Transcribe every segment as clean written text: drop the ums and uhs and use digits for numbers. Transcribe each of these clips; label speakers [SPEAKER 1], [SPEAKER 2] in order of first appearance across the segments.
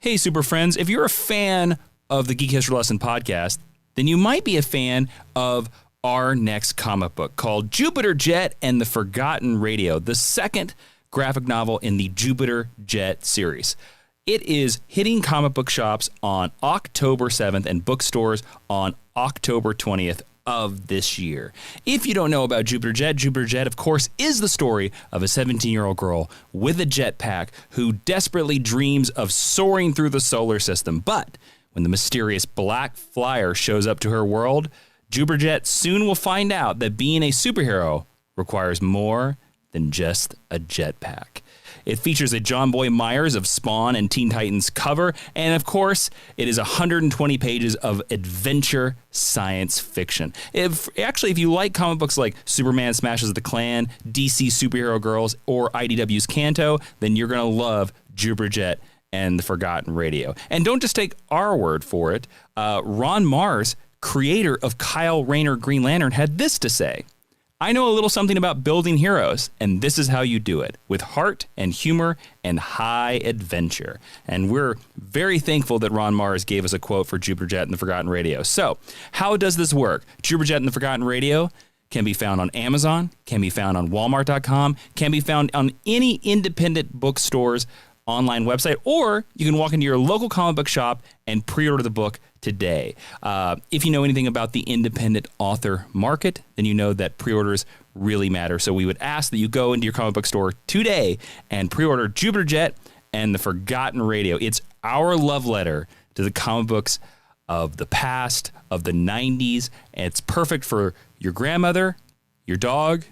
[SPEAKER 1] Hey, super friends, if you're a fan of the Geek History Lesson podcast, then you might be a fan of our next comic book called Jupiter Jet and the Forgotten Radio, the second graphic novel in the Jupiter Jet series. It is hitting comic book shops on October 7th and bookstores on October 20th of this year. If you don't know about Jupiter Jet, of course, is the story of a 17-year-old girl with a jetpack who desperately dreams of soaring through the solar system. But when the mysterious Black Flyer shows up to her world, Jupiter Jet soon will find out that being a superhero requires more than just a jetpack. It features a John Boy Myers of Spawn and Teen Titans cover, and of course, it is 120 pages of adventure science fiction. If you like comic books like Superman Smashes the Klan, DC Superhero Girls, or IDW's Kanto, then you're going to love Jupiter Jet and the Forgotten Radio. And don't just take our word for it. Ron Marz, creator of Kyle Rayner Green Lantern, had this to say: I know a little something about building heroes, and this is how you do it, with heart and humor and high adventure. And we're very thankful that Ron Marz gave us a quote for Jupiter Jet and the Forgotten Radio. So, how does this work? Jupiter Jet and the Forgotten Radio can be found on Amazon, can be found on Walmart.com, can be found on any independent bookstore's online website, or you can walk into your local comic book shop and pre-order the book today. If you know anything about the independent author market, then you know that pre-orders really matter. So we would ask that you go into your comic book store today and pre-order Jupiter Jet and the Forgotten Radio. It's our love letter to the comic books of the past, of the 90s, and it's perfect for your grandmother, your dog,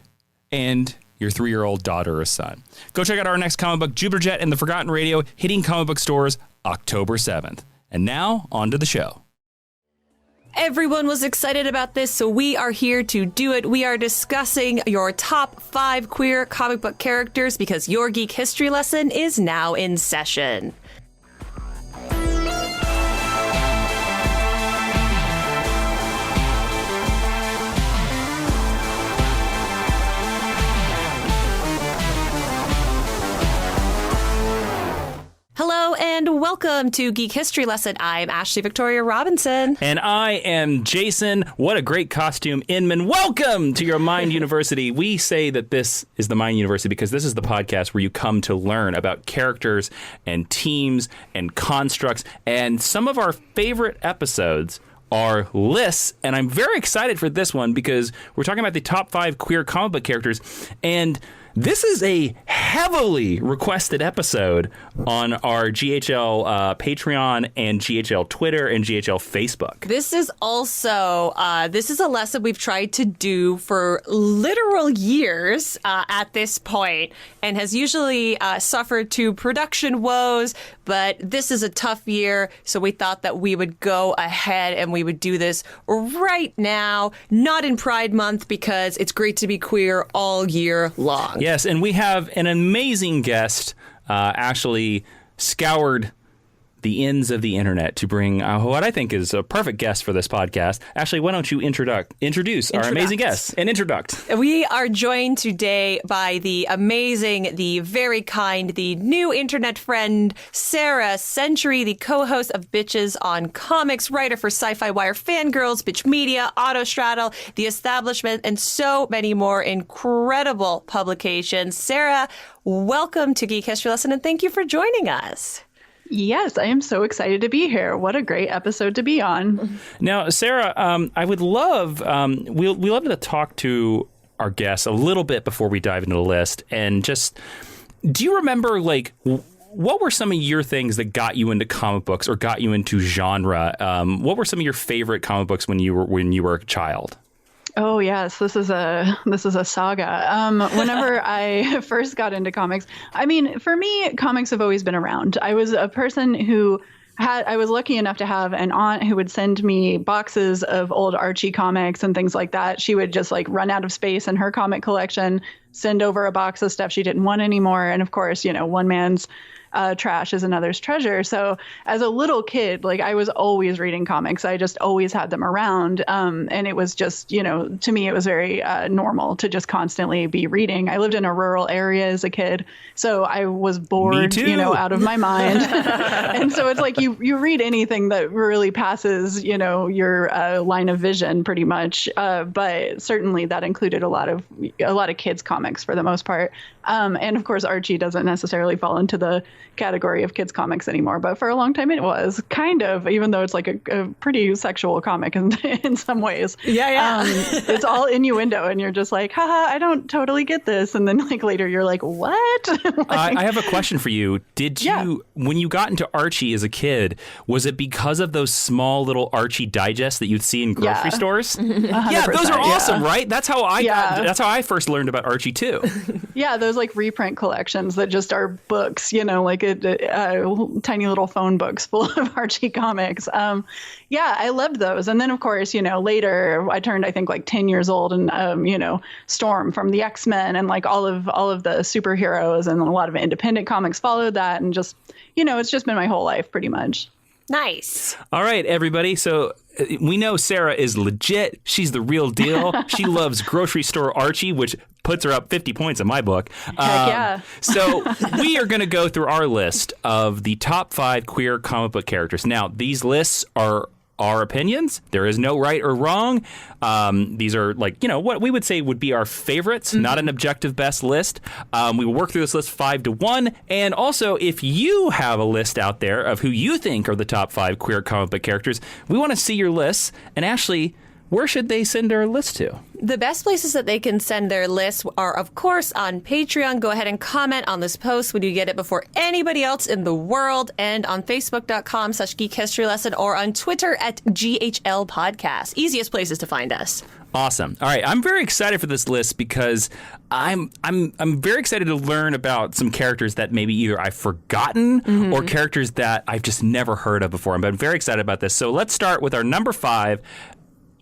[SPEAKER 1] and your 3-year-old daughter or son. Go check out our next comic book, Jupiter Jet and the Forgotten Radio, hitting comic book stores October 7th. And now, on to the show.
[SPEAKER 2] Everyone was excited about this, so we are here to do it. We are discussing your top 5 queer comic book characters because your Geek History Lesson is now in session. Hello and welcome to Geek History Lesson. I'm Ashley Victoria Robinson.
[SPEAKER 1] And I am Jason. What a great costume, Inman. Welcome to your Mind University. We say that this is the Mind University because this is the podcast where you come to learn about characters and teams and constructs. And some of our favorite episodes are lists. And I'm very excited for this one because we're talking about the top 5 queer comic book characters. And this is a heavily requested episode on our GHL Patreon and GHL Twitter and GHL Facebook.
[SPEAKER 2] This is also, this is a lesson we've tried to do for literal years at this point and has usually suffered to production woes, but this is a tough year, so we thought that we would go ahead and we would do this right now, not in Pride Month because it's great to be queer all year long.
[SPEAKER 1] Yes, and we have an amazing guest, actually scoured the ends of the internet to bring what I think is a perfect guest for this podcast. Ashley, why don't you introduce our amazing guest and introduct.
[SPEAKER 2] We are joined today by the amazing, the very kind, the new internet friend, Sara Century, the co-host of Bitches on Comics, writer for Sci-Fi Wire, Fangirls, Bitch Media, Autostraddle, The Establishment, and so many more incredible publications. Sara, welcome to Geek History Lesson, and thank you for joining us.
[SPEAKER 3] Yes, I am so excited to be here. What a great episode to be on.
[SPEAKER 1] Now, Sara, I would love, we love to talk to our guests a little bit before we dive into the list. And just, do you remember, like, what were some of your things that got you into comic books or got you into genre? What were some of your favorite comic books when you were a child?
[SPEAKER 3] Oh yes, this is a saga. Whenever I first got into comics, I mean, for me, comics have always been around. I was a person who I was lucky enough to have an aunt who would send me boxes of old Archie comics and things like that. She would just like run out of space in her comic collection, send over a box of stuff she didn't want anymore. And of course, you know, one man's trash is another's treasure. So as a little kid, like I was always reading comics. I just always had them around. And it was just, to me, it was very normal to just constantly be reading. I lived in a rural area as a kid, so I was bored, out of my mind. And so it's like you read anything that really passes, your line of vision pretty much. But certainly that included a lot of kids comics for the most part. And of course, Archie doesn't necessarily fall into the category of kids comics anymore. But for a long time, it was kind of, even though it's like a pretty sexual comic in some ways.
[SPEAKER 2] Yeah.
[SPEAKER 3] It's all innuendo, and you're just like, haha, I don't totally get this. And then like later, you're like, what?
[SPEAKER 1] I have a question for you. Did you, when you got into Archie as a kid, was it because of those small little Archie digests that you'd see in grocery stores? Yeah, those are awesome, right? That's how that's how I first learned about Archie too.
[SPEAKER 3] Yeah, those like reprint collections that just are books, like tiny little phone books full of Archie comics. Yeah, I loved those. And then of course, later I turned, I think like 10 years old, and Storm from the X-Men and like all of the superheroes and a lot of independent comics followed that, and just, it's just been my whole life pretty much.
[SPEAKER 2] Nice.
[SPEAKER 1] All right, everybody. So we know Sara is legit. She's the real deal. She loves grocery store Archie, which puts her up 50 points in my book.
[SPEAKER 3] Heck yeah.
[SPEAKER 1] So we are going to go through our list of the top 5 queer comic book characters. Now, these lists are our opinions. There is no right or wrong. These are like, what we would say would be our favorites, not an objective best list. We will work through this list 5 to 1. And also, if you have a list out there of who you think are the top 5 queer comic book characters, we want to see your lists. And Ashley, where should they send their list to?
[SPEAKER 2] The best places that they can send their lists are, of course, on Patreon. Go ahead and comment on this post when you get it before anybody else in the world, and on Facebook.com/Geek History Lesson, or on Twitter @GHL Podcast. Easiest places to find us.
[SPEAKER 1] Awesome. All right, I'm very excited for this list because I'm very excited to learn about some characters that maybe either I've forgotten or characters that I've just never heard of before. I'm very excited about this. So let's start with our number 5.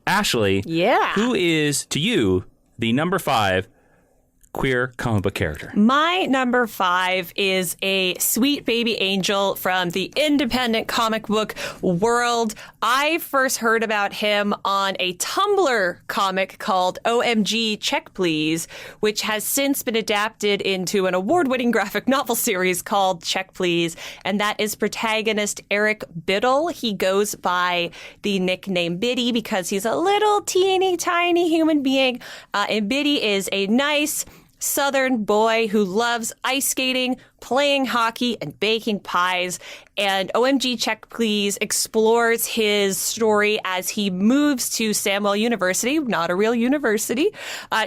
[SPEAKER 1] Ashley, who is, to you, the number 5 queer comic book character?
[SPEAKER 2] My number 5 is a sweet baby angel from the independent comic book world. I first heard about him on a Tumblr comic called OMG Check Please, which has since been adapted into an award-winning graphic novel series called Check Please, and that is protagonist Eric Biddle. He goes by the nickname Biddy because he's a little teeny tiny human being, and Biddy is a nice Southern boy who loves ice skating, playing hockey, and baking pies. And OMG Check Please explores his story as he moves to Samuel University, not a real university,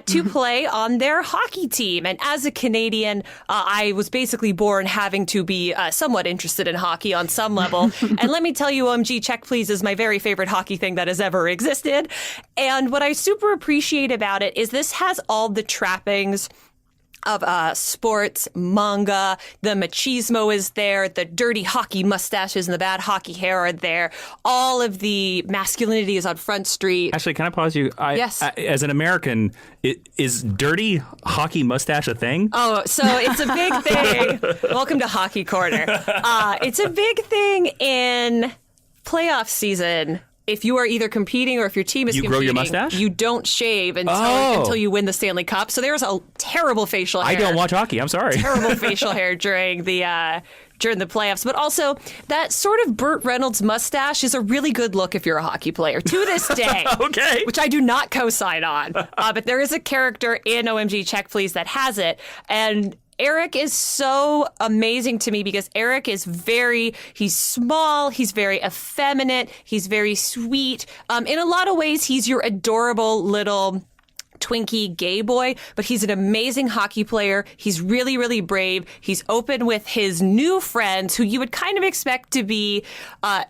[SPEAKER 2] to play on their hockey team. And as a Canadian, I was basically born having to be somewhat interested in hockey on some level. And let me tell you, OMG Check Please is my very favorite hockey thing that has ever existed. And what I super appreciate about it is this has all the trappings of sports, manga. The machismo is there. The dirty hockey mustaches and the bad hockey hair are there. All of the masculinity is on Front Street.
[SPEAKER 1] Actually, can I pause you?
[SPEAKER 2] Yes.
[SPEAKER 1] As an American, is dirty hockey mustache a thing?
[SPEAKER 2] Oh, so it's a big thing. Welcome to Hockey Corner. It's a big thing in playoff season. If you are either competing or if your team is competing,
[SPEAKER 1] grow your mustache?
[SPEAKER 2] You don't shave until you win the Stanley Cup. So there's a terrible facial hair.
[SPEAKER 1] I don't watch hockey. I'm sorry.
[SPEAKER 2] Terrible facial hair during the playoffs. But also, that sort of Burt Reynolds mustache is a really good look if you're a hockey player. To this day.
[SPEAKER 1] Okay.
[SPEAKER 2] Which I do not co-sign on. But there is a character in OMG Check Please that has it. And Eric is so amazing to me because Eric is he's small, he's very effeminate, he's very sweet. In a lot of ways, he's your adorable little Twinkie gay boy, but he's an amazing hockey player. He's really, really brave. He's open with his new friends who you would kind of expect to be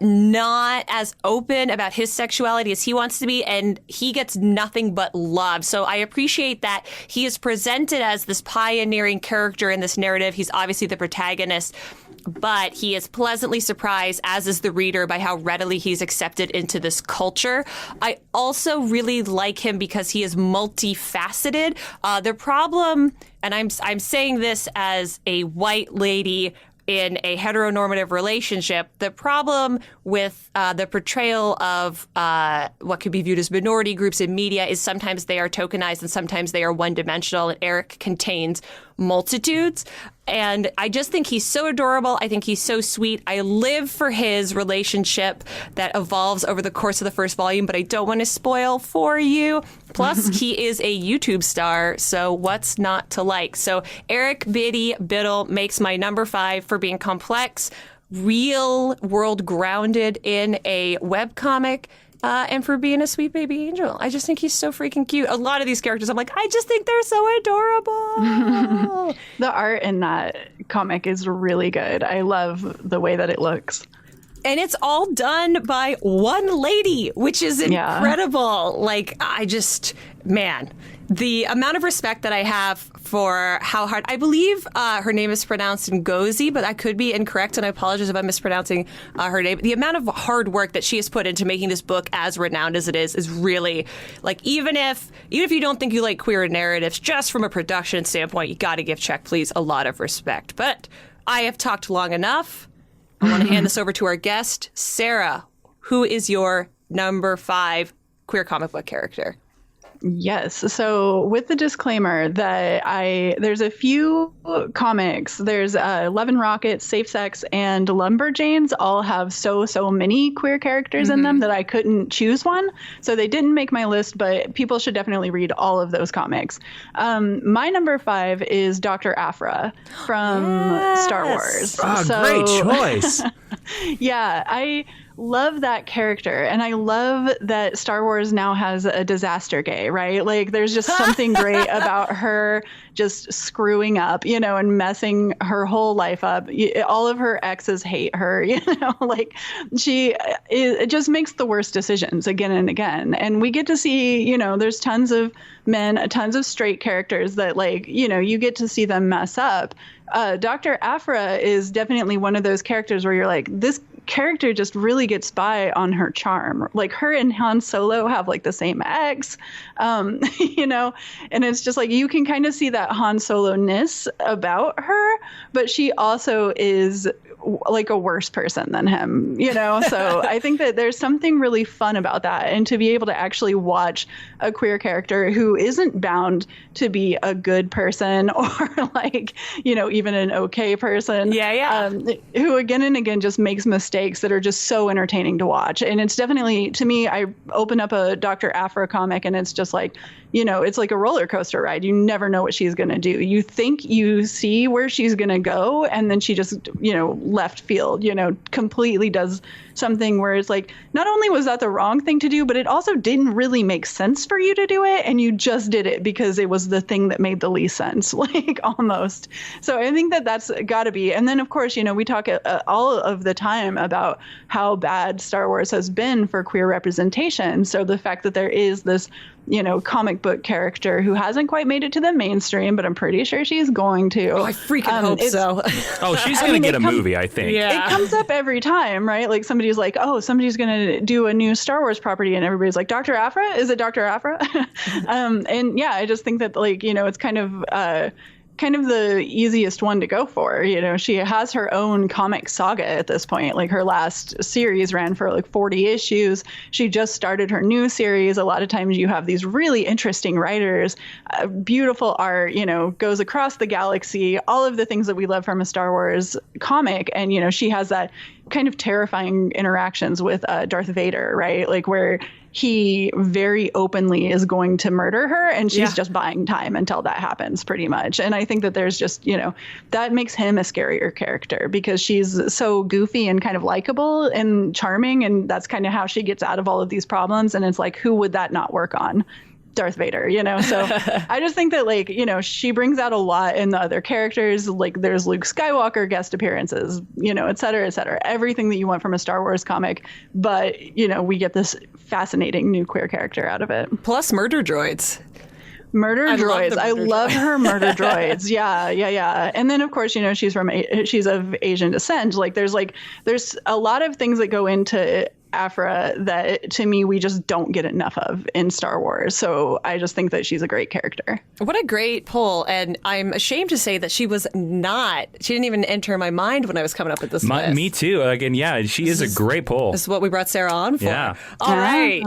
[SPEAKER 2] not as open about his sexuality as he wants to be, and he gets nothing but love. So I appreciate that he is presented as this pioneering character in this narrative. He's obviously the protagonist, but he is pleasantly surprised, as is the reader, by how readily he's accepted into this culture. I also really like him because he is multifaceted. The problem, and I'm saying this as a white lady in a heteronormative relationship. The problem with the portrayal of what could be viewed as minority groups in media is sometimes they are tokenized and sometimes they are one-dimensional, and Eric contains multitudes. And I just think he's so adorable. I think he's so sweet. I live for his relationship that evolves over the course of the first volume, but I don't want to spoil for you. Plus, he is a YouTube star, so what's not to like? So Eric Biddy Biddle makes my number 5 for being complex, real world grounded in a webcomic. And for being a sweet baby angel. I just think he's so freaking cute. A lot of these characters, I'm like, I just think they're so adorable.
[SPEAKER 3] The art in that comic is really good. I love the way that it looks.
[SPEAKER 2] And it's all done by one lady, which is incredible. Like, I just, man, the amount of respect that I have for how hard, I believe her name is pronounced Ngozi, but I could be incorrect, and I apologize if I'm mispronouncing her name. The amount of hard work that she has put into making this book as renowned as it is really, like, even if you don't think you like queer narratives, just from a production standpoint, you got to give Check Please a lot of respect. But I have talked long enough. I want to hand this over to our guest, Sara. Who is your number 5 queer comic book character?
[SPEAKER 3] Yes. So with the disclaimer that there's a few comics, there's Love and Rocket, Safe Sex, and Lumberjanes all have so many queer characters in them that I couldn't choose one. So they didn't make my list, but people should definitely read all of those comics. My number 5 is Dr. Aphra from Star Wars.
[SPEAKER 1] Oh, great choice.
[SPEAKER 3] Yeah, I love that character, and I love that Star Wars now has a disaster gay, right? Like, there's just something great about her just screwing up, and messing her whole life up. All of her exes hate her, like it just makes the worst decisions again and again. And we get to see, there's tons of men, tons of straight characters that, like, you get to see them mess up. Dr. Aphra is definitely one of those characters where you're like, this character just really gets by on her charm. Like, her and Han Solo have like the same ex, and it's just like, you can kind of see that Han Solo-ness about her, but she also is like a worse person than him, so I think that there's something really fun about that. And to be able to actually watch a queer character who isn't bound to be a good person or like, even an okay person, who again and again just makes mistakes that are just so entertaining to watch. And it's definitely, to me, I open up a Dr. Aphra comic and it's just like, it's like a roller coaster ride. You never know what she's going to do. You think you see where she's going to go, and then she just, left field, completely does something where it's like, not only was that the wrong thing to do, but it also didn't really make sense for you to do it. And you just did it because it was the thing that made the least sense, like, almost. So I think that that's got to be. And then, of course, we talk all of the time about how bad Star Wars has been for queer representation. So the fact that there is this, comic book character who hasn't quite made it to the mainstream, but I'm pretty sure she's going to.
[SPEAKER 2] Oh, I freaking hope so.
[SPEAKER 1] Oh, she's going to get a movie, I think.
[SPEAKER 2] Yeah.
[SPEAKER 3] It comes up every time, right? Like, somebody's like, oh, somebody's going to do a new Star Wars property, and everybody's like, Dr. Aphra? Is it Dr. Aphra? And yeah, I just think that, like, it's kind of the easiest one to go for. She has her own comic saga at this point. Like, her last series ran for like 40 issues. She just started her new series. A lot of times you have these really interesting writers, beautiful art, goes across the galaxy, all of the things that we love from a Star Wars comic. And, she has that kind of terrifying interactions with Darth Vader, right? Like, where he very openly is going to murder her, and she's just buying time until that happens, pretty much. And I think that there's just, that makes him a scarier character because she's so goofy and kind of likable and charming, and that's kind of how she gets out of all of these problems. And it's like, who would that not work on? Darth Vader, so I just think that, like, she brings out a lot in the other characters. Like, there's Luke Skywalker guest appearances, et cetera, everything that you want from a Star Wars comic. But, we get this fascinating new queer character out of it.
[SPEAKER 2] Plus murder droids.
[SPEAKER 3] I love her murder droids. Yeah. And then, of course, she's of Asian descent. Like, there's a lot of things that go into Afra that to me we just don't get enough of in Star Wars. So I just think that she's a great character.
[SPEAKER 2] What a great pull. And I'm ashamed to say that she didn't even enter my mind when I was coming up with this list.
[SPEAKER 1] Me too. Again, yeah, she is a great pull.
[SPEAKER 2] This is what we brought Sarah on for.
[SPEAKER 1] Yeah.
[SPEAKER 2] All right.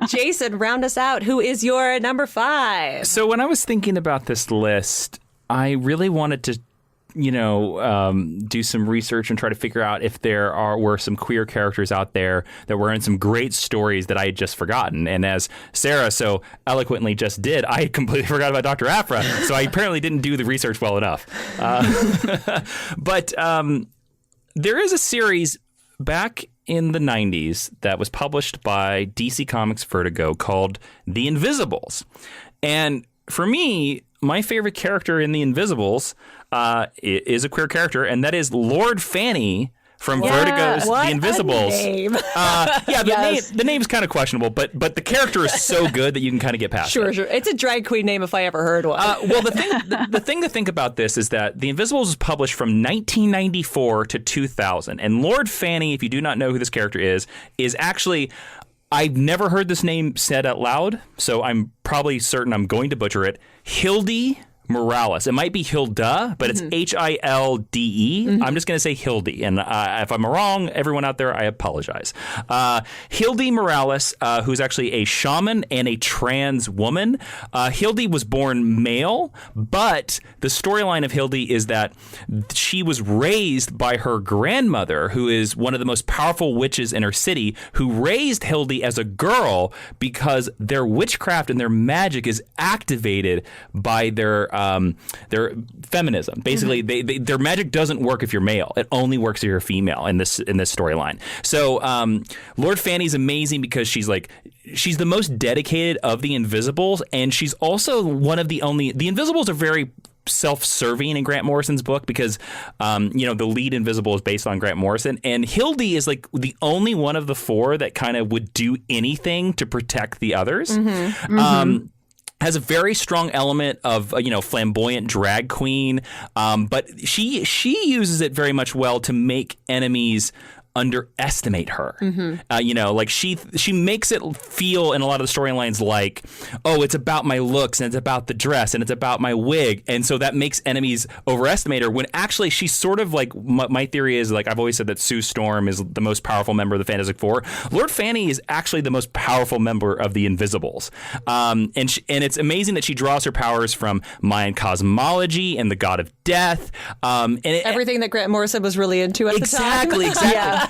[SPEAKER 2] Jason, round us out. Who is your number 5?
[SPEAKER 1] So when I was thinking about this list, I really wanted to do some research and try to figure out if were some queer characters out there that were in some great stories that I had just forgotten. And as Sarah so eloquently just did, I completely forgot about Dr. Afra. So I apparently didn't do the research well enough. But there is a series back in the 90s that was published by DC Comics Vertigo called The Invisibles. And for me, my favorite character in The Invisibles is a queer character, and that is Lord Fanny from Vertigo's The Invisibles.
[SPEAKER 2] Name.
[SPEAKER 1] The name's kind of questionable, but the character is so good that you can kind of get past it.
[SPEAKER 2] Sure. It's a drag queen name if I ever heard one.
[SPEAKER 1] Well, the thing to think about this is that The Invisibles was published from 1994 to 2000, and Lord Fanny, if you do not know who this character is actually... I've never heard this name said out loud, so I'm probably certain I'm going to butcher it. Hildy Morales. It might be Hilda, but it's Hilde. I'm just going to say Hildy. And if I'm wrong, everyone out there, I apologize. Hildy Morales, who's actually a shaman and a trans woman. Hildy was born male, but the storyline of Hildy is that she was raised by her grandmother, who is one of the most powerful witches in her city, who raised Hildy as a girl because their witchcraft and their magic is activated by their feminism. Basically, their magic doesn't work if you're male. It only works if you're female in this storyline. So Lord Fanny's amazing because she's the most dedicated of the Invisibles, and she's also one of the only... The Invisibles are very self-serving in Grant Morrison's book because, the lead Invisible is based on Grant Morrison, and Hildy is like the only one of the 4 that kind of would do anything to protect the others. Has a very strong element of flamboyant drag queen, but she uses it very much well to make enemies underestimate her. She makes it feel in a lot of the storylines like, oh, it's about my looks and it's about the dress and it's about my wig, and so that makes enemies overestimate her, when actually she's sort of like, my theory is, like I've always said, that Sue Storm is the most powerful member of the Fantastic Four. Lord Fanny is actually the most powerful member of the Invisibles, and it's amazing that she draws her powers from Mayan cosmology and the god of death,
[SPEAKER 2] everything that Grant Morrison was really into at the time.
[SPEAKER 1] Exactly.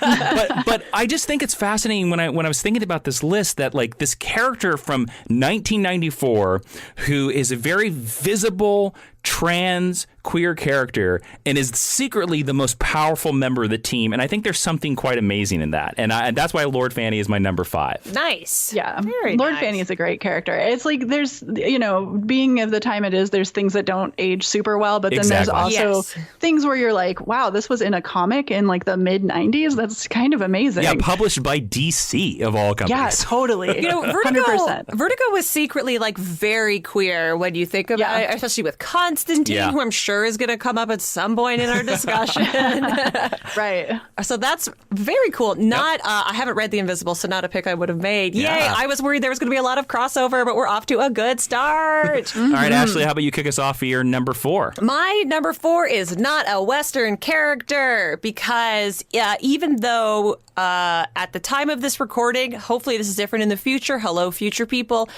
[SPEAKER 1] But I just think it's fascinating when I was thinking about this list that like this character from 1994 who is a very visible trans queer character and is secretly the most powerful member of the team, and I think there's something quite amazing in that, and that's why Lord Fanny is my number 5.
[SPEAKER 2] Nice.
[SPEAKER 3] Yeah,
[SPEAKER 2] very
[SPEAKER 3] Lord
[SPEAKER 2] nice.
[SPEAKER 3] Fanny is a great character. It's like there's being of the time it is, there's things that don't age super well, but then there's also things where you're like, wow, this was in a comic in like the mid 90s. That's kind of amazing.
[SPEAKER 1] Yeah, published by DC of all companies.
[SPEAKER 3] Yeah, totally.
[SPEAKER 2] Vertigo was secretly like very queer when you think about it, especially with Constantine, who I'm sure is going to come up at some point in our discussion.
[SPEAKER 3] Right.
[SPEAKER 2] So that's very cool. I haven't read The Invisible, so not a pick I would have made.
[SPEAKER 1] Yeah.
[SPEAKER 2] Yay! I was worried there was going to be a lot of crossover, but we're off to a good start.
[SPEAKER 1] All right, Ashley, how about you kick us off for your number 4?
[SPEAKER 2] My number 4 is not a Western character because even though at the time of this recording, hopefully this is different in the future. Hello, future people.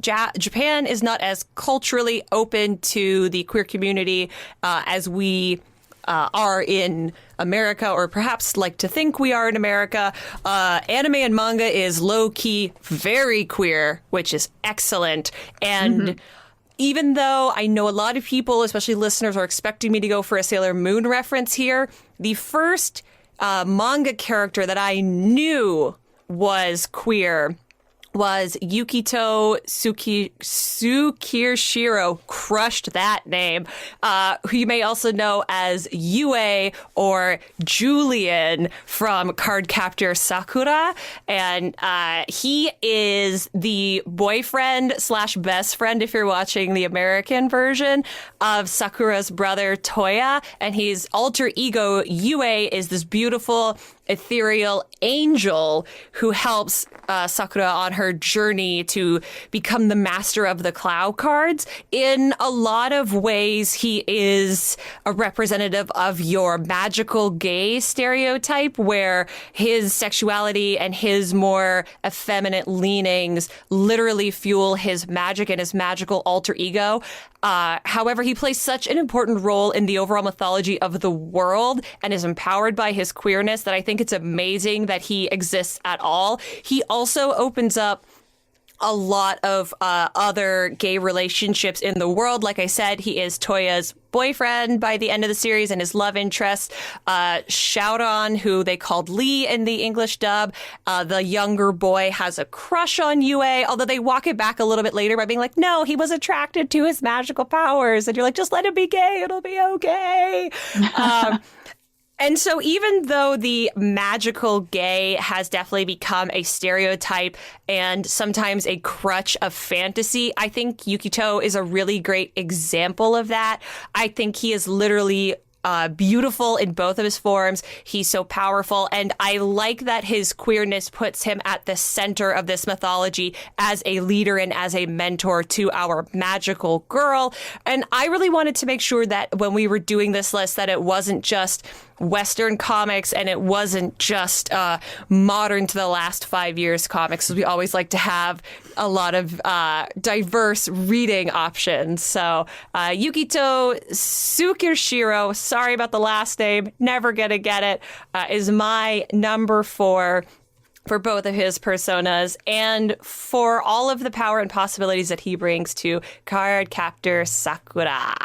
[SPEAKER 2] Japan is not as culturally open to the queer community as we are in America, or perhaps like to think we are in America. Anime and manga is low-key very queer, which is excellent. And even though I know a lot of people, especially listeners, are expecting me to go for a Sailor Moon reference here, the first manga character that I knew was queer was Yukito Tsukirishiro, crushed that name, who you may also know as Yue or Julian from Cardcaptor Sakura. And he is the boyfriend / best friend, if you're watching the American version, of Sakura's brother Toya. And his alter ego, Yue, is this beautiful ethereal angel who helps Sakura on her journey to become the master of the Cloud cards. In a lot of ways, he is a representative of your magical gay stereotype, where his sexuality and his more effeminate leanings literally fuel his magic and his magical alter ego. However, he plays such an important role in the overall mythology of the world and is empowered by his queerness that I think it's amazing that he exists at all. He also opens up a lot of other gay relationships in the world. Like I said, he is Toya's boyfriend by the end of the series and his love interest. Shaoran, who they called Lee in the English dub, the younger boy has a crush on Yue, although they walk it back a little bit later by being like, no, he was attracted to his magical powers. And you're like, just let him be gay. It'll be okay. And so even though the magical gay has definitely become a stereotype and sometimes a crutch of fantasy, I think Yukito is a really great example of that. I think he is literally beautiful in both of his forms. He's so powerful. And I like that his queerness puts him at the center of this mythology as a leader and as a mentor to our magical girl. And I really wanted to make sure that when we were doing this list, that it wasn't just Western comics and it wasn't just modern to the last 5 years comics. We always like to have a lot of diverse reading options. So Yukito Tsukirishiro, sorry about the last name, never gonna get it, is my number 4 for both of his personas and for all of the power and possibilities that he brings to Cardcaptor Sakura.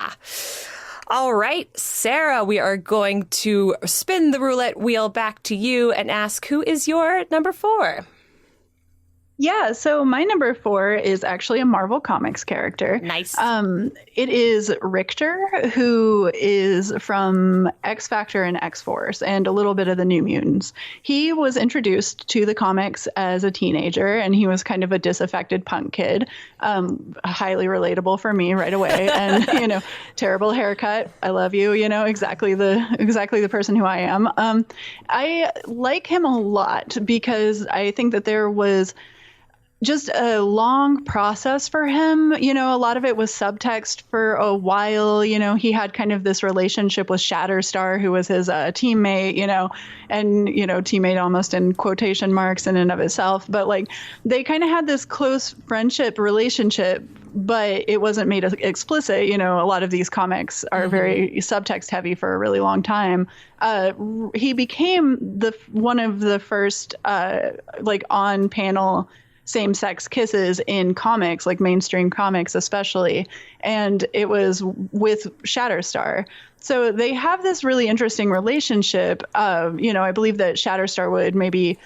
[SPEAKER 2] All right, Sarah, we are going to spin the roulette wheel back to you and ask, who is your number 4?
[SPEAKER 3] Yeah, so my number 4 is actually a Marvel Comics character.
[SPEAKER 2] Nice.
[SPEAKER 3] It is Richter, who is from X Factor and X Force and a little bit of the New Mutants. He was introduced to the comics as a teenager, and he was kind of a disaffected punk kid. Highly relatable for me right away. And, terrible haircut. I love you. Exactly the person who I am. I like him a lot because I think that there was just a long process for him. A lot of it was subtext for a while. He had kind of this relationship with Shatterstar, who was his teammate, and, teammate almost in quotation marks in and of itself. But they kind of had this close friendship relationship, but it wasn't made explicit. A lot of these comics are very subtext heavy for a really long time. He became one of the first on panel same-sex kisses in comics, like mainstream comics especially, and it was with Shatterstar. So they have this really interesting relationship. I believe that Shatterstar would maybe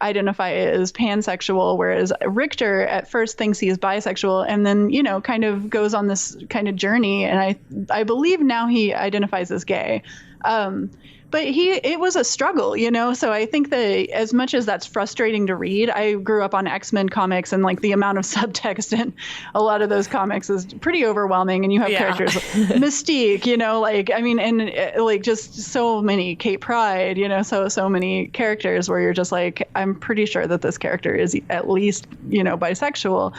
[SPEAKER 3] identify as pansexual, whereas Richter at first thinks he is bisexual and then, kind of goes on this kind of journey. And I believe now he identifies as gay. But it was a struggle, so I think that as much as that's frustrating to read, I grew up on X-Men comics, and the amount of subtext in a lot of those comics is pretty overwhelming. And you have characters like Mystique, just so many, Kate Pryde, so many characters where you're just like, I'm pretty sure that this character is at least, bisexual.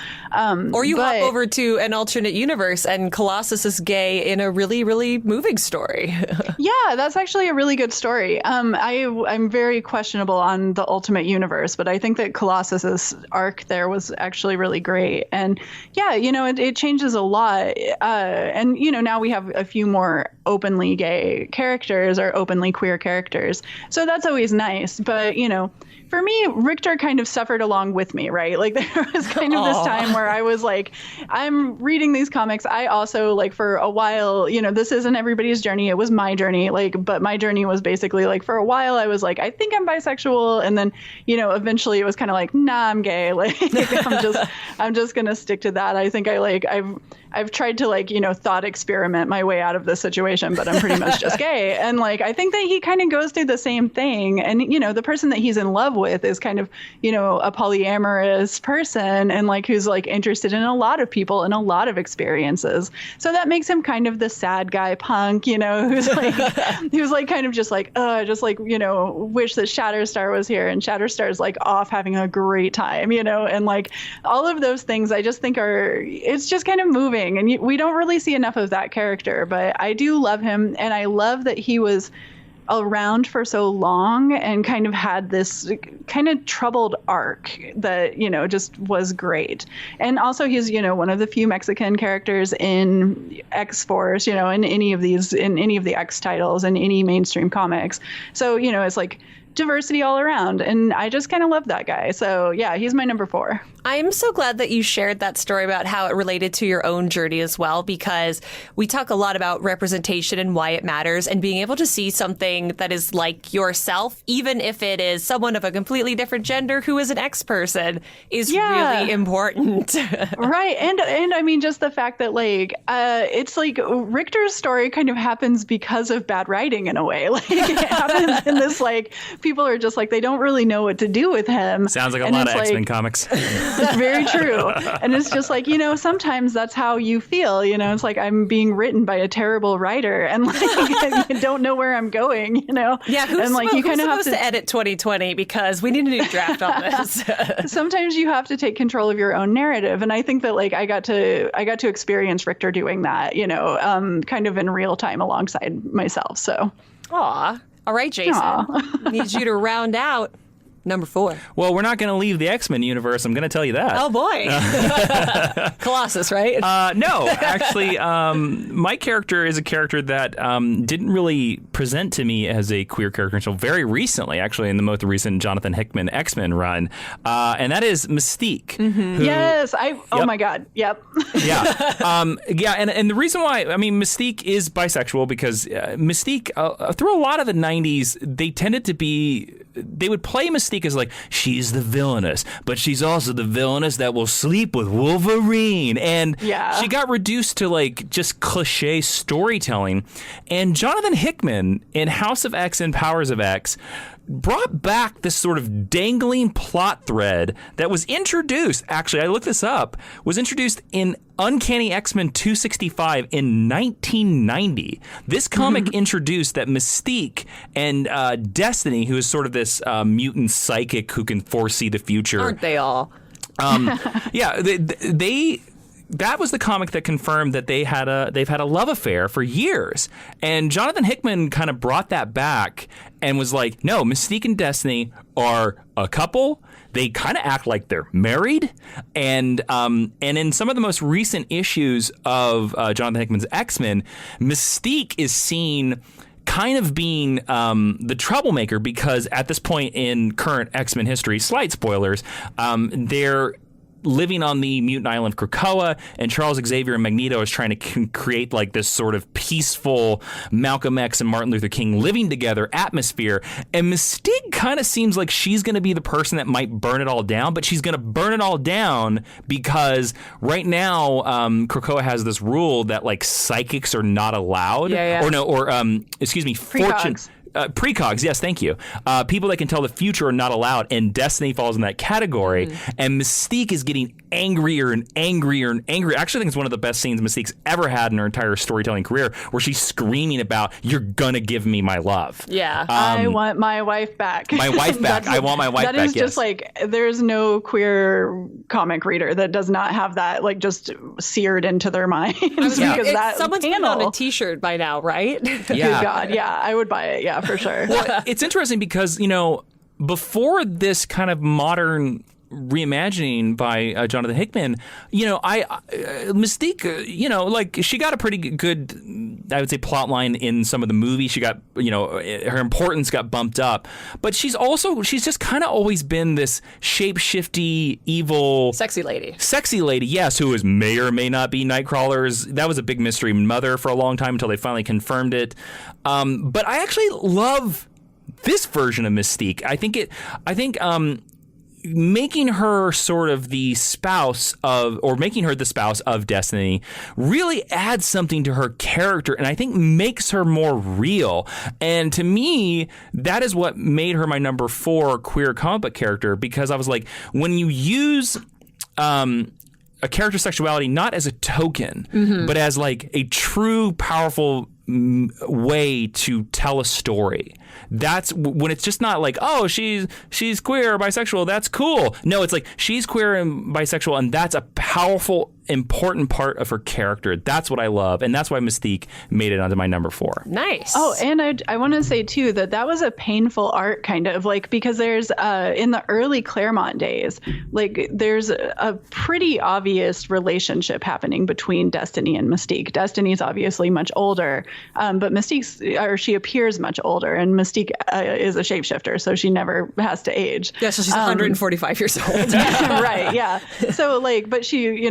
[SPEAKER 2] Or you hop over to an alternate universe and Colossus is gay in a really, really moving story.
[SPEAKER 3] Yeah, that's actually a really good story. I'm very questionable on the Ultimate Universe, but I think that Colossus's arc there was actually really great. And it changes a lot. And now we have a few more openly gay characters or openly queer characters. So that's always nice. But, for me, Richter kind of suffered along with me, right? Like there was kind of this time where I was like, I'm reading these comics. I also like for a while, this isn't everybody's journey. It was my journey. But my journey was basically like for a while I was like, I think I'm bisexual. And then, eventually it was kind of like, nah, I'm gay. Like I'm just going to stick to that. I think I've tried to thought experiment my way out of this situation, but I'm pretty much just gay. And I think that he kind of goes through the same thing. And, the person that he's in love with is kind of, a polyamorous person and who's interested in a lot of people and a lot of experiences. So that makes him kind of the sad guy punk, who's kind of just wish that Shatterstar was here and Shatterstar's off having a great time, and all of those things I just think it's just kind of moving. And we don't really see enough of that character, but I do love him. And I love that he was around for so long and kind of had this kind of troubled arc that, just was great. And also he's, one of the few Mexican characters in X-Force, in any of the X titles and any mainstream comics. So, it's diversity all around. And I just kind of love that guy. So yeah, he's my number 4.
[SPEAKER 2] I'm so glad that you shared that story about how it related to your own journey as well, because we talk a lot about representation and why it matters, and being able to see something that is like yourself, even if it is someone of a completely different gender who is an X person, is really important.
[SPEAKER 3] Right. And I mean, just the fact that it's Richter's story kind of happens because of bad writing in a way. It happens in this people are just they don't really know what to do with him.
[SPEAKER 1] Sounds like a lot of X-Men comics.
[SPEAKER 3] That's very true. And it's just sometimes that's how you feel, it's I'm being written by a terrible writer and I don't know where I'm going,
[SPEAKER 2] Yeah, who's supposed to edit 2020 because we need a new draft on this.
[SPEAKER 3] Sometimes you have to take control of your own narrative. And I think that I got to experience Richter doing that, kind of in real time alongside myself. So.
[SPEAKER 2] Aw. All right, Jason. Need you to round out number 4.
[SPEAKER 1] Well, we're not going to leave the X-Men universe. I'm going to tell you that.
[SPEAKER 2] Oh, boy. Colossus, right?
[SPEAKER 1] No, actually, my character is a character that didn't really present to me as a queer character until very recently, actually, in the most recent Jonathan Hickman X-Men run. And that is Mystique.
[SPEAKER 2] Mm-hmm.
[SPEAKER 1] Who,
[SPEAKER 3] yes. Oh, my God. Yep.
[SPEAKER 1] Yeah. And the reason why, Mystique is bisexual because Mystique, through a lot of the 90s, they would play Mystique as she's the villainess, but she's also the villainess that will sleep with Wolverine. And she got reduced to just cliche storytelling. And Jonathan Hickman in House of X and Powers of X brought back this sort of dangling plot thread that was introduced, actually, I looked this up, was introduced in Uncanny X-Men 265 in 1990. This comic introduced that Mystique and Destiny, who is sort of this mutant psychic who can foresee the future.
[SPEAKER 2] Aren't they all?
[SPEAKER 1] That was the comic that confirmed that they've had a love affair for years. And Jonathan Hickman kind of brought that back and was like, no, Mystique and Destiny are a couple. They kind of act like they're married. And in some of the most recent issues of Jonathan Hickman's X-Men, Mystique is seen kind of being the troublemaker because at this point in current X-Men history, slight spoilers, they're living on the mutant island of Krakoa, and Charles Xavier and Magneto is trying to create this sort of peaceful Malcolm X and Martin Luther King living together atmosphere. And Mystique kind of seems like she's going to be the person that might burn it all down, but she's going to burn it all down because right now Krakoa has this rule that psychics are not allowed. Fortune. Precogs, yes, thank you. People that can tell the future are not allowed, and Destiny falls in that category. And Mystique is getting angrier and angrier and angrier. I actually think it's one of the best scenes Mystique's ever had in her entire storytelling career, where she's screaming about, "You're gonna give me my love."
[SPEAKER 2] Yeah,
[SPEAKER 3] I want my wife back.
[SPEAKER 1] My wife back. I want my wife back.
[SPEAKER 3] That is just there's no queer comic reader that does not have that just seared into their minds. Because that
[SPEAKER 2] someone's put on a T-shirt by now, right?
[SPEAKER 1] Yeah.
[SPEAKER 3] God, yeah, I would buy it. Yeah, for sure.
[SPEAKER 1] Well, it's interesting because before this kind of modern reimagining by Jonathan Hickman, Mystique, like she got a pretty good, I would say, plot line in some of the movies. She got, her importance got bumped up, but she's just kind of always been this shape-shifty, evil,
[SPEAKER 2] sexy lady,
[SPEAKER 1] yes, who may or may not be Nightcrawler's. That was a big mystery mother for a long time until they finally confirmed it. But I actually love this version of Mystique. I think making her sort of the spouse of, or making her the spouse of Destiny really adds something to her character, and I think makes her more real. And to me, that is what made her my number 4 queer comic book character, because I was like, when you use a character's sexuality not as a token, but as like a true, powerful way to tell a story. That's when it's just not like, oh, she's queer or bisexual, that's cool. No, it's like she's queer and bisexual, and that's a powerful, important part of her character. That's what I love, and that's why Mystique made it onto my number 4.
[SPEAKER 2] Nice.
[SPEAKER 3] Oh, and I want to say too that was a painful arc, kind of like, because there's in the early Claremont days, like there's a pretty obvious relationship happening between Destiny and Mystique. Destiny's obviously much older, but she appears much older, and Mystique is a shapeshifter, so she never has to age.
[SPEAKER 2] Yeah, so she's 145 years old.
[SPEAKER 3] Right, yeah. So like, but she,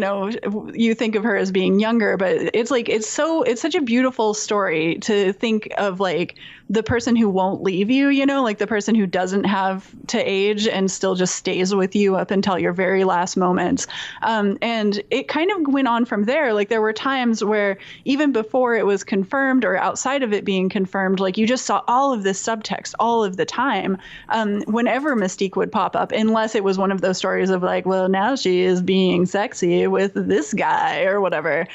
[SPEAKER 3] you think of her as being younger, but it's like, it's such a beautiful story to think of, like, the person who won't leave you, like the person who doesn't have to age and still just stays with you up until your very last moments. And it kind of went on from there. Like, there were times where even before it was confirmed or outside of it being confirmed, like, you just saw all of this subtext all of the time, whenever Mystique would pop up, unless it was one of those stories of like, well, now she is being sexy with this guy or whatever.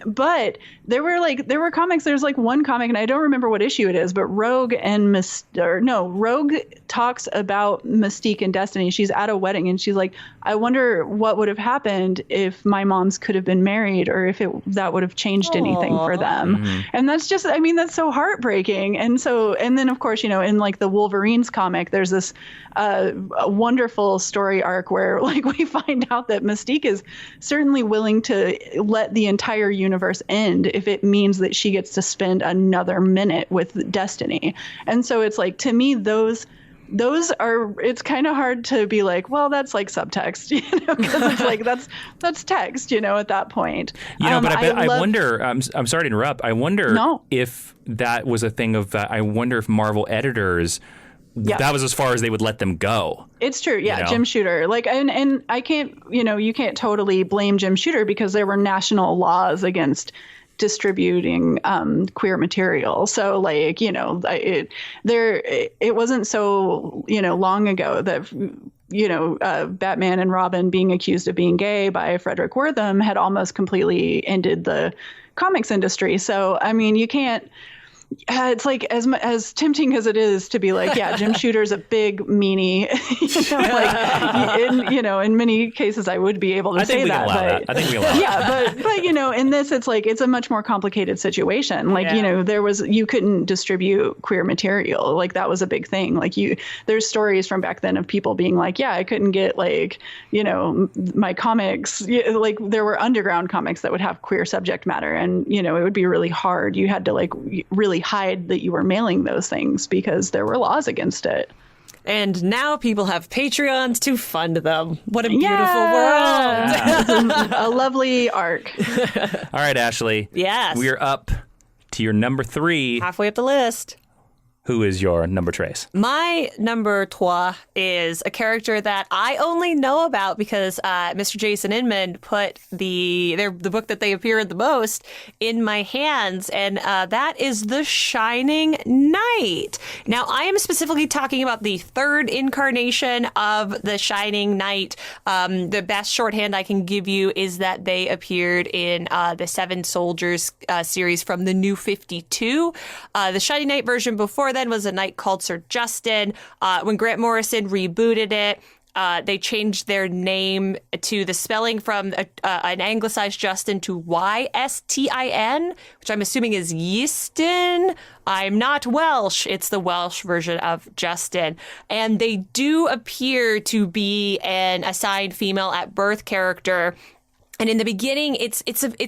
[SPEAKER 3] But there were comics. There's like one comic, and I don't remember what issue it is, but Rogue talks about Mystique and Destiny. She's at a wedding, and she's like, I wonder what would have happened if my moms could have been married, or if that would have changed anything for them. And that's just, I mean, that's so heartbreaking. And then of course, in like the Wolverines comic, there's this a wonderful story arc where like we find out that Mystique is certainly willing to let the entire universe end if it means that she gets to spend another minute with Destiny. And so it's like, to me, those are, it's kind of hard to be like, well, that's like subtext, because it's like, that's text, at that point.
[SPEAKER 1] But I wonder, I'm sorry to interrupt. I wonder if that was a thing of that. I wonder if Marvel editors, that was as far as they would let them go. It's true. Yeah.
[SPEAKER 3] Jim Shooter. Like, and I can't, you can't totally blame Jim Shooter, because there were national laws against distributing queer material. So like, it wasn't so, long ago that, Batman and Robin being accused of being gay by Frederick Wortham had almost completely ended the comics industry. So, I mean, you can't, it's like, as tempting as it is to be like, yeah, Jim Shooter's a big meanie, in many cases I would be able to say that.
[SPEAKER 1] I think we allow that.
[SPEAKER 3] Yeah, but in this, it's like, it's a much more complicated situation. Like, you couldn't distribute queer material. Like, that was a big thing. Like, there's stories from back then of people being like, yeah, I couldn't get like, my comics, like there were underground comics that would have queer subject matter, and, it would be really hard. You had to like really hide that you were mailing those things because there were laws against it.
[SPEAKER 2] And now people have Patreons to fund them. What a beautiful world.
[SPEAKER 3] Yeah. A lovely arc.
[SPEAKER 1] All right, Ashley.
[SPEAKER 2] Yes.
[SPEAKER 1] We're up to your number 3.
[SPEAKER 2] Halfway up the list.
[SPEAKER 1] Who is your number trace?
[SPEAKER 2] My number 3 is a character that I only know about because Mr. Jason Inman put the book that they appear in the most in my hands, and that is The Shining Knight. Now, I am specifically talking about the 3rd incarnation of The Shining Knight. The best shorthand I can give you is that they appeared in the Seven Soldiers series from the New 52. The Shining Knight version before then was a knight called Sir Justin. When Grant Morrison rebooted it, they changed their name to the spelling from an anglicized Justin to Ystin, which I'm assuming is Yistin. I'm not Welsh. It's the Welsh version of Justin. And they do appear to be an assigned female at birth character. And in the beginning, it's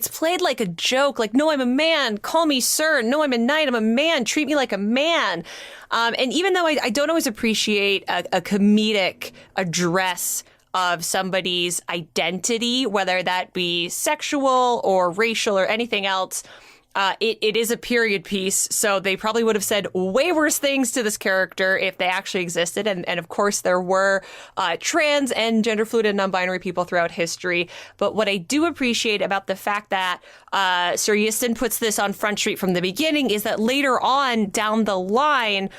[SPEAKER 2] played like a joke, like, no, I'm a man, call me sir. No, I'm a knight, I'm a man, treat me like a man. And even though I don't always appreciate a comedic address of somebody's identity, whether that be sexual or racial or anything else, it is a period piece, so they probably would have said way worse things to this character if they actually existed. And of course, there were trans and gender fluid and non-binary people throughout history. But what I do appreciate about the fact that Sir Yistin puts this on Front Street from the beginning is that later on down the line,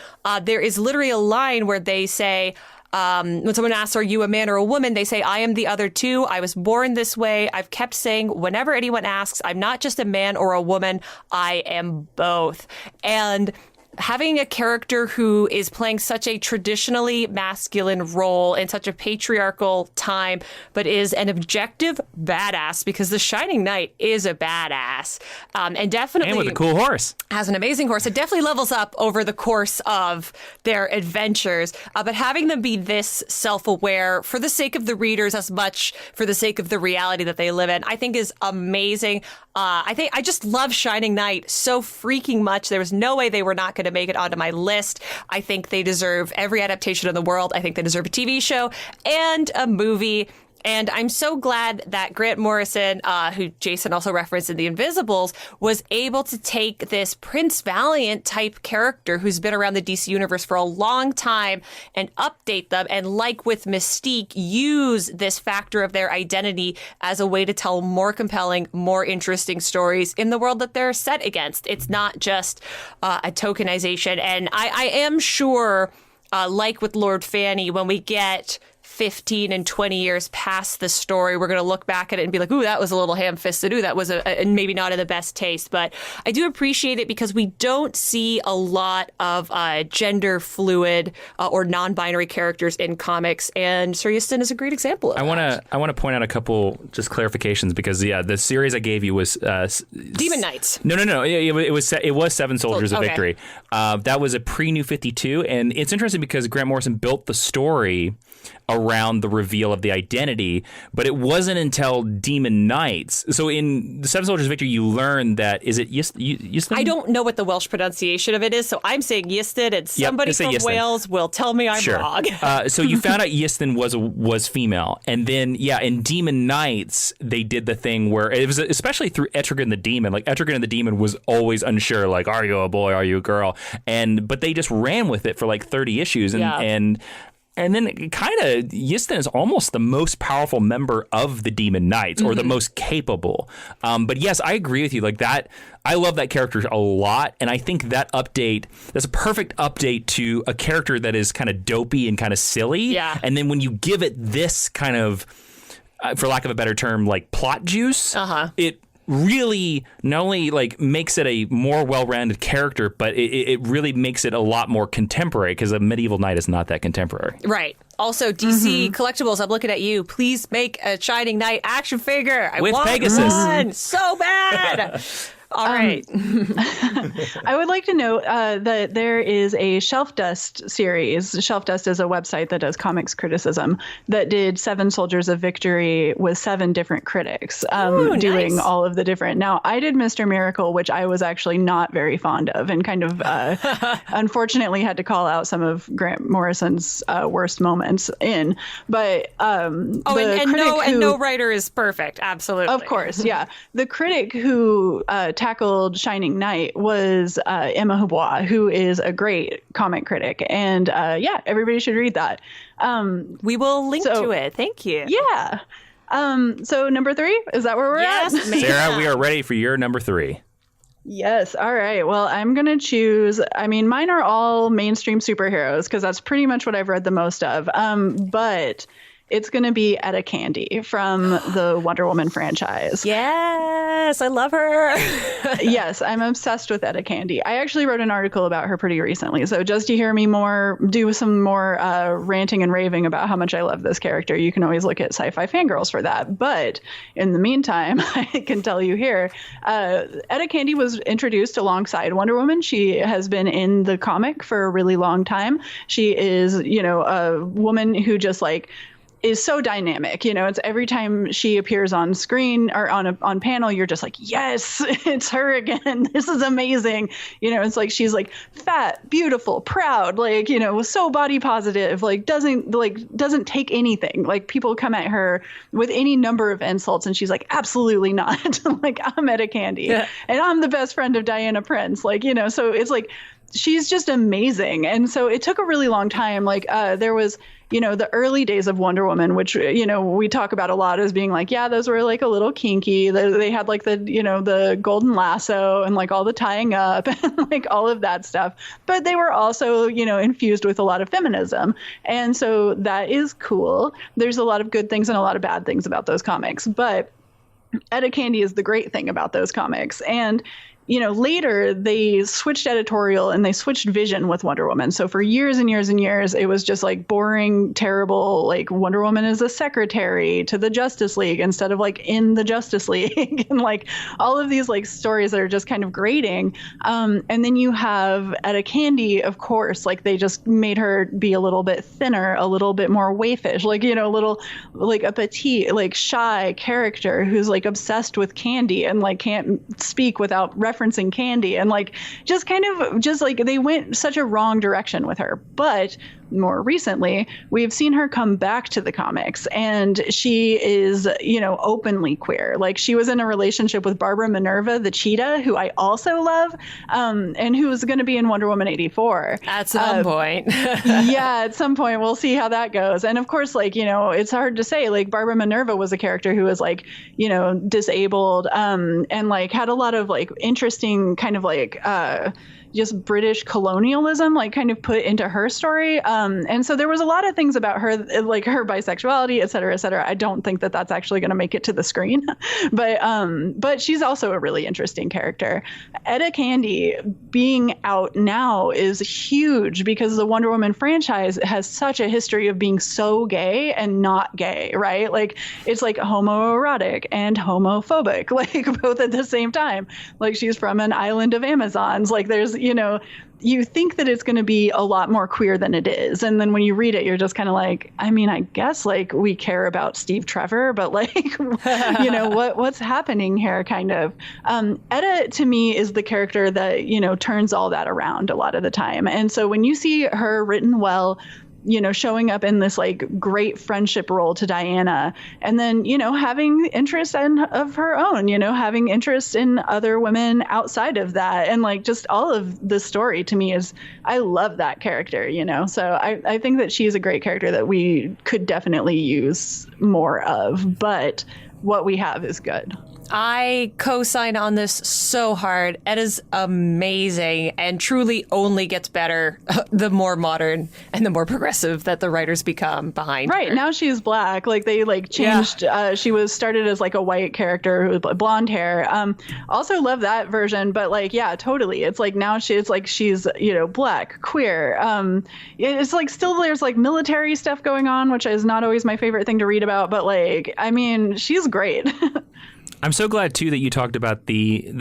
[SPEAKER 2] there is literally a line where they say, when someone asks, are you a man or a woman? They say, I am the other two. I was born this way. I've kept saying whenever anyone asks, I'm not just a man or a woman. I am both. And having a character who is playing such a traditionally masculine role in such a patriarchal time, but is an objective badass, because the Shining Knight is a badass, and definitely,
[SPEAKER 1] and with a cool horse,
[SPEAKER 2] has an amazing horse. It definitely levels up over the course of their adventures. But having them be this self-aware for the sake of the readers as much for the sake of the reality that they live in, I think is amazing. I just love Shining Knight so freaking much. There was no way they were not going to make it onto my list. I think they deserve every adaptation in the world. I think they deserve a TV show and a movie. And I'm so glad that Grant Morrison, who Jason also referenced in The Invisibles, was able to take this Prince Valiant type character who's been around the DC universe for a long time and update them. And like with Mystique, use this factor of their identity as a way to tell more compelling, more interesting stories in the world that they're set against. It's not just a tokenization. And I am sure, like with Lord Fanny, when we get 15 and 20 years past the story, we're going to look back at it and be like, ooh, that was a little ham-fisted. Ooh, that was maybe not in the best taste. But I do appreciate it because we don't see a lot of gender fluid or non-binary characters in comics. And Sir Yistin is a great example of that.
[SPEAKER 1] I want to point out a couple just clarifications because, the series I gave you was
[SPEAKER 2] Demon Knights.
[SPEAKER 1] No. It was Seven Soldiers of Victory. That was a pre-New 52. And it's interesting because Grant Morrison built the story around the reveal of the identity, but it wasn't until Demon Knights. So in the Seven Soldiers of Victory, you learn that, is it Yistin?
[SPEAKER 2] I don't know what the Welsh pronunciation of it is, so I'm saying Yistin, and somebody from
[SPEAKER 1] Yistin.
[SPEAKER 2] Wales will tell me I'm wrong.
[SPEAKER 1] So you found out Yistin was female, and then in Demon Knights they did the thing where it was especially through Etrigan the Demon. Like Etrigan the Demon was always unsure, like, are you a boy, are you a girl? But they just ran with it for like 30 issues, and then kind of Yistin is almost the most powerful member of the Demon Knights, or the most capable. But yes, I agree with you. Like that, I love that character a lot, and I think that's a perfect update to a character that is kind of dopey and kind of silly.
[SPEAKER 2] Yeah.
[SPEAKER 1] And then when you give it this kind of, for lack of a better term, like plot juice, it really not only like makes it a more well-rounded character, but it really makes it a lot more contemporary, because a medieval knight is not that contemporary.
[SPEAKER 2] Right. Also, DC Collectibles, I'm looking at you. Please make a Shining Knight action figure. I
[SPEAKER 1] with
[SPEAKER 2] want
[SPEAKER 1] Pegasus.
[SPEAKER 2] one so bad. All right.
[SPEAKER 3] I would like to note that there is a Shelf Dust series. Shelf Dust is a website that does comics criticism that did Seven Soldiers of Victory with 7 different critics doing
[SPEAKER 2] nice.
[SPEAKER 3] all of the different. Now, I did Mr. Miracle, which I was actually not very fond of, and kind of unfortunately had to call out some of Grant Morrison's worst moments in. But
[SPEAKER 2] no writer is perfect. Absolutely.
[SPEAKER 3] Of course, yeah. The critic who tackled Shining Knight was Emma Hubois, who is a great comic critic. And everybody should read that.
[SPEAKER 2] We will link to it. Thank you.
[SPEAKER 3] Yeah. So number 3, is that where we're at?
[SPEAKER 1] Sarah, we are ready for your number 3.
[SPEAKER 3] Yes. All right. Well, I'm going to choose. I mean, mine are all mainstream superheroes because that's pretty much what I've read the most of. But it's going to be Etta Candy from the Wonder Woman franchise.
[SPEAKER 2] Yes, I love her.
[SPEAKER 3] Yes, I'm obsessed with Etta Candy. I actually wrote an article about her pretty recently. So just to hear me do some more ranting and raving about how much I love this character, you can always look at Sci-Fi Fangirls for that. But in the meantime, I can tell you here, Etta Candy was introduced alongside Wonder Woman. She has been in the comic for a really long time. She is, a woman who just is so dynamic. It's every time she appears on screen or on panel, you're just like, yes, it's her again. This is amazing. It's like she's fat, beautiful, proud, so body positive, doesn't take anything. People come at her with any number of insults and she's like, absolutely not. I'm Etta Candy and I'm the best friend of Diana Prince. So it's she's just amazing. And so it took a really long time. There was, the early days of Wonder Woman, which, we talk about a lot as being those were a little kinky. They had the golden lasso and all the tying up and all of that stuff. But they were also, infused with a lot of feminism. And so that is cool. There's a lot of good things and a lot of bad things about those comics. But Etta Candy is the great thing about those comics. And later they switched editorial and they switched vision with Wonder Woman. So for years and years and years, it was just boring, terrible, Wonder Woman is a secretary to the Justice League instead of in the Justice League and all of these stories that are just kind of grating. And then you have Etta Candy, of course, they just made her be a little bit thinner, a little bit more waifish, a little a petite, shy character who's obsessed with candy and can't speak without referencing candy and they went such a wrong direction with her. But more recently, we've seen her come back to the comics and she is, openly queer. She was in a relationship with Barbara Minerva, the cheetah, who I also love, and who is going to be in Wonder Woman 84.
[SPEAKER 2] At some point.
[SPEAKER 3] Yeah, at some point. We'll see how that goes. And of course, it's hard to say, Barbara Minerva was a character who was disabled, and had a lot of interesting kind of just British colonialism, kind of put into her story. And so there was a lot of things about her, her bisexuality, et cetera, et cetera. I don't think that that's actually going to make it to the screen, but she's also a really interesting character. Etta Candy being out now is huge because the Wonder Woman franchise has such a history of being so gay and not gay, right? It's homoerotic and homophobic, both at the same time. She's from an island of Amazons. There's, you think that it's going to be a lot more queer than it is. And then when you read it, you're just kind of I guess we care about Steve Trevor, but what's happening here kind of. Etta to me is the character that, turns all that around a lot of the time. And so when you see her written well, showing up in this great friendship role to Diana and then, having interest of her own, having interest in other women outside of that. And just all of the story to me I love that character, so I think that she's a great character that we could definitely use more of, but what we have is good.
[SPEAKER 2] I co-sign on this so hard. Etta's amazing and truly only gets better the more modern and the more progressive that the writers become behind
[SPEAKER 3] her. Right, now she's black. They changed. Yeah. She was started as a white character with blonde hair. Also love that version, but yeah, totally. It's now she's black, queer. It's still there's military stuff going on, which is not always my favorite thing to read about, but she's great.
[SPEAKER 1] I'm so glad too that you talked about the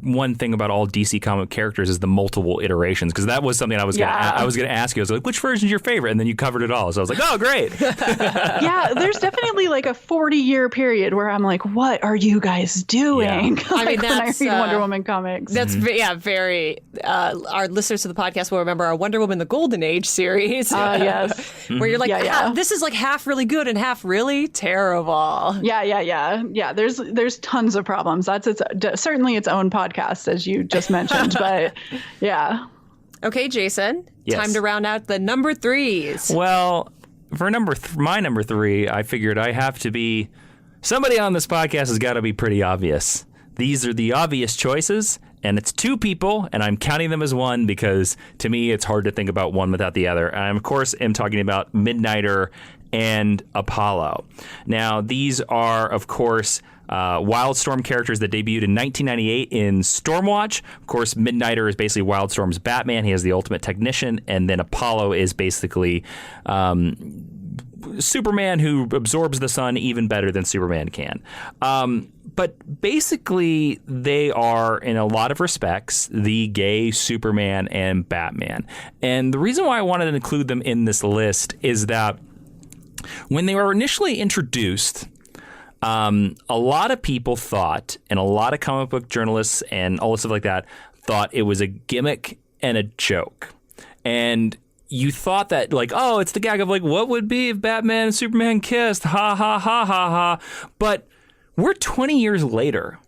[SPEAKER 1] one thing about all DC comic characters is the multiple iterations, because that was something I was gonna ask you. I was which version is your favorite? And then you covered it all. So I was oh, great.
[SPEAKER 3] Yeah, there's definitely a 40-year period where I'm what are you guys doing?
[SPEAKER 2] Yeah. I mean,
[SPEAKER 3] when I read Wonder Woman comics.
[SPEAKER 2] That's very. Our listeners to the podcast will remember our Wonder Woman: The Golden Age series.
[SPEAKER 3] Yes,
[SPEAKER 2] where you're this is half really good and half really terrible.
[SPEAKER 3] Yeah. There's tons of problems. That's certainly its own podcast, as you just mentioned. But yeah.
[SPEAKER 2] Okay, Jason.
[SPEAKER 1] Yes.
[SPEAKER 2] Time to round out the number threes.
[SPEAKER 1] Well, for my number three, I figured I have to be somebody on this podcast has got to be pretty obvious. These are the obvious choices, and it's two people, and I'm counting them as one because to me it's hard to think about one without the other. And I, of course, am talking about Midnighter and Apollo. Now, these are, of course, Wildstorm characters that debuted in 1998 in Stormwatch. Of course, Midnighter is basically Wildstorm's Batman. He has the ultimate technician. And then Apollo is basically Superman who absorbs the sun even better than Superman can. But basically, they are, in a lot of respects, the gay Superman and Batman. And the reason why I wanted to include them in this list is that when they were initially introduced, a lot of people thought, and a lot of comic book journalists and all this stuff like that, thought it was a gimmick and a joke. And you thought that, like, oh, it's the gag of, like, what would be if Batman and Superman kissed? Ha, ha, ha, ha, ha. But we're 20 years later,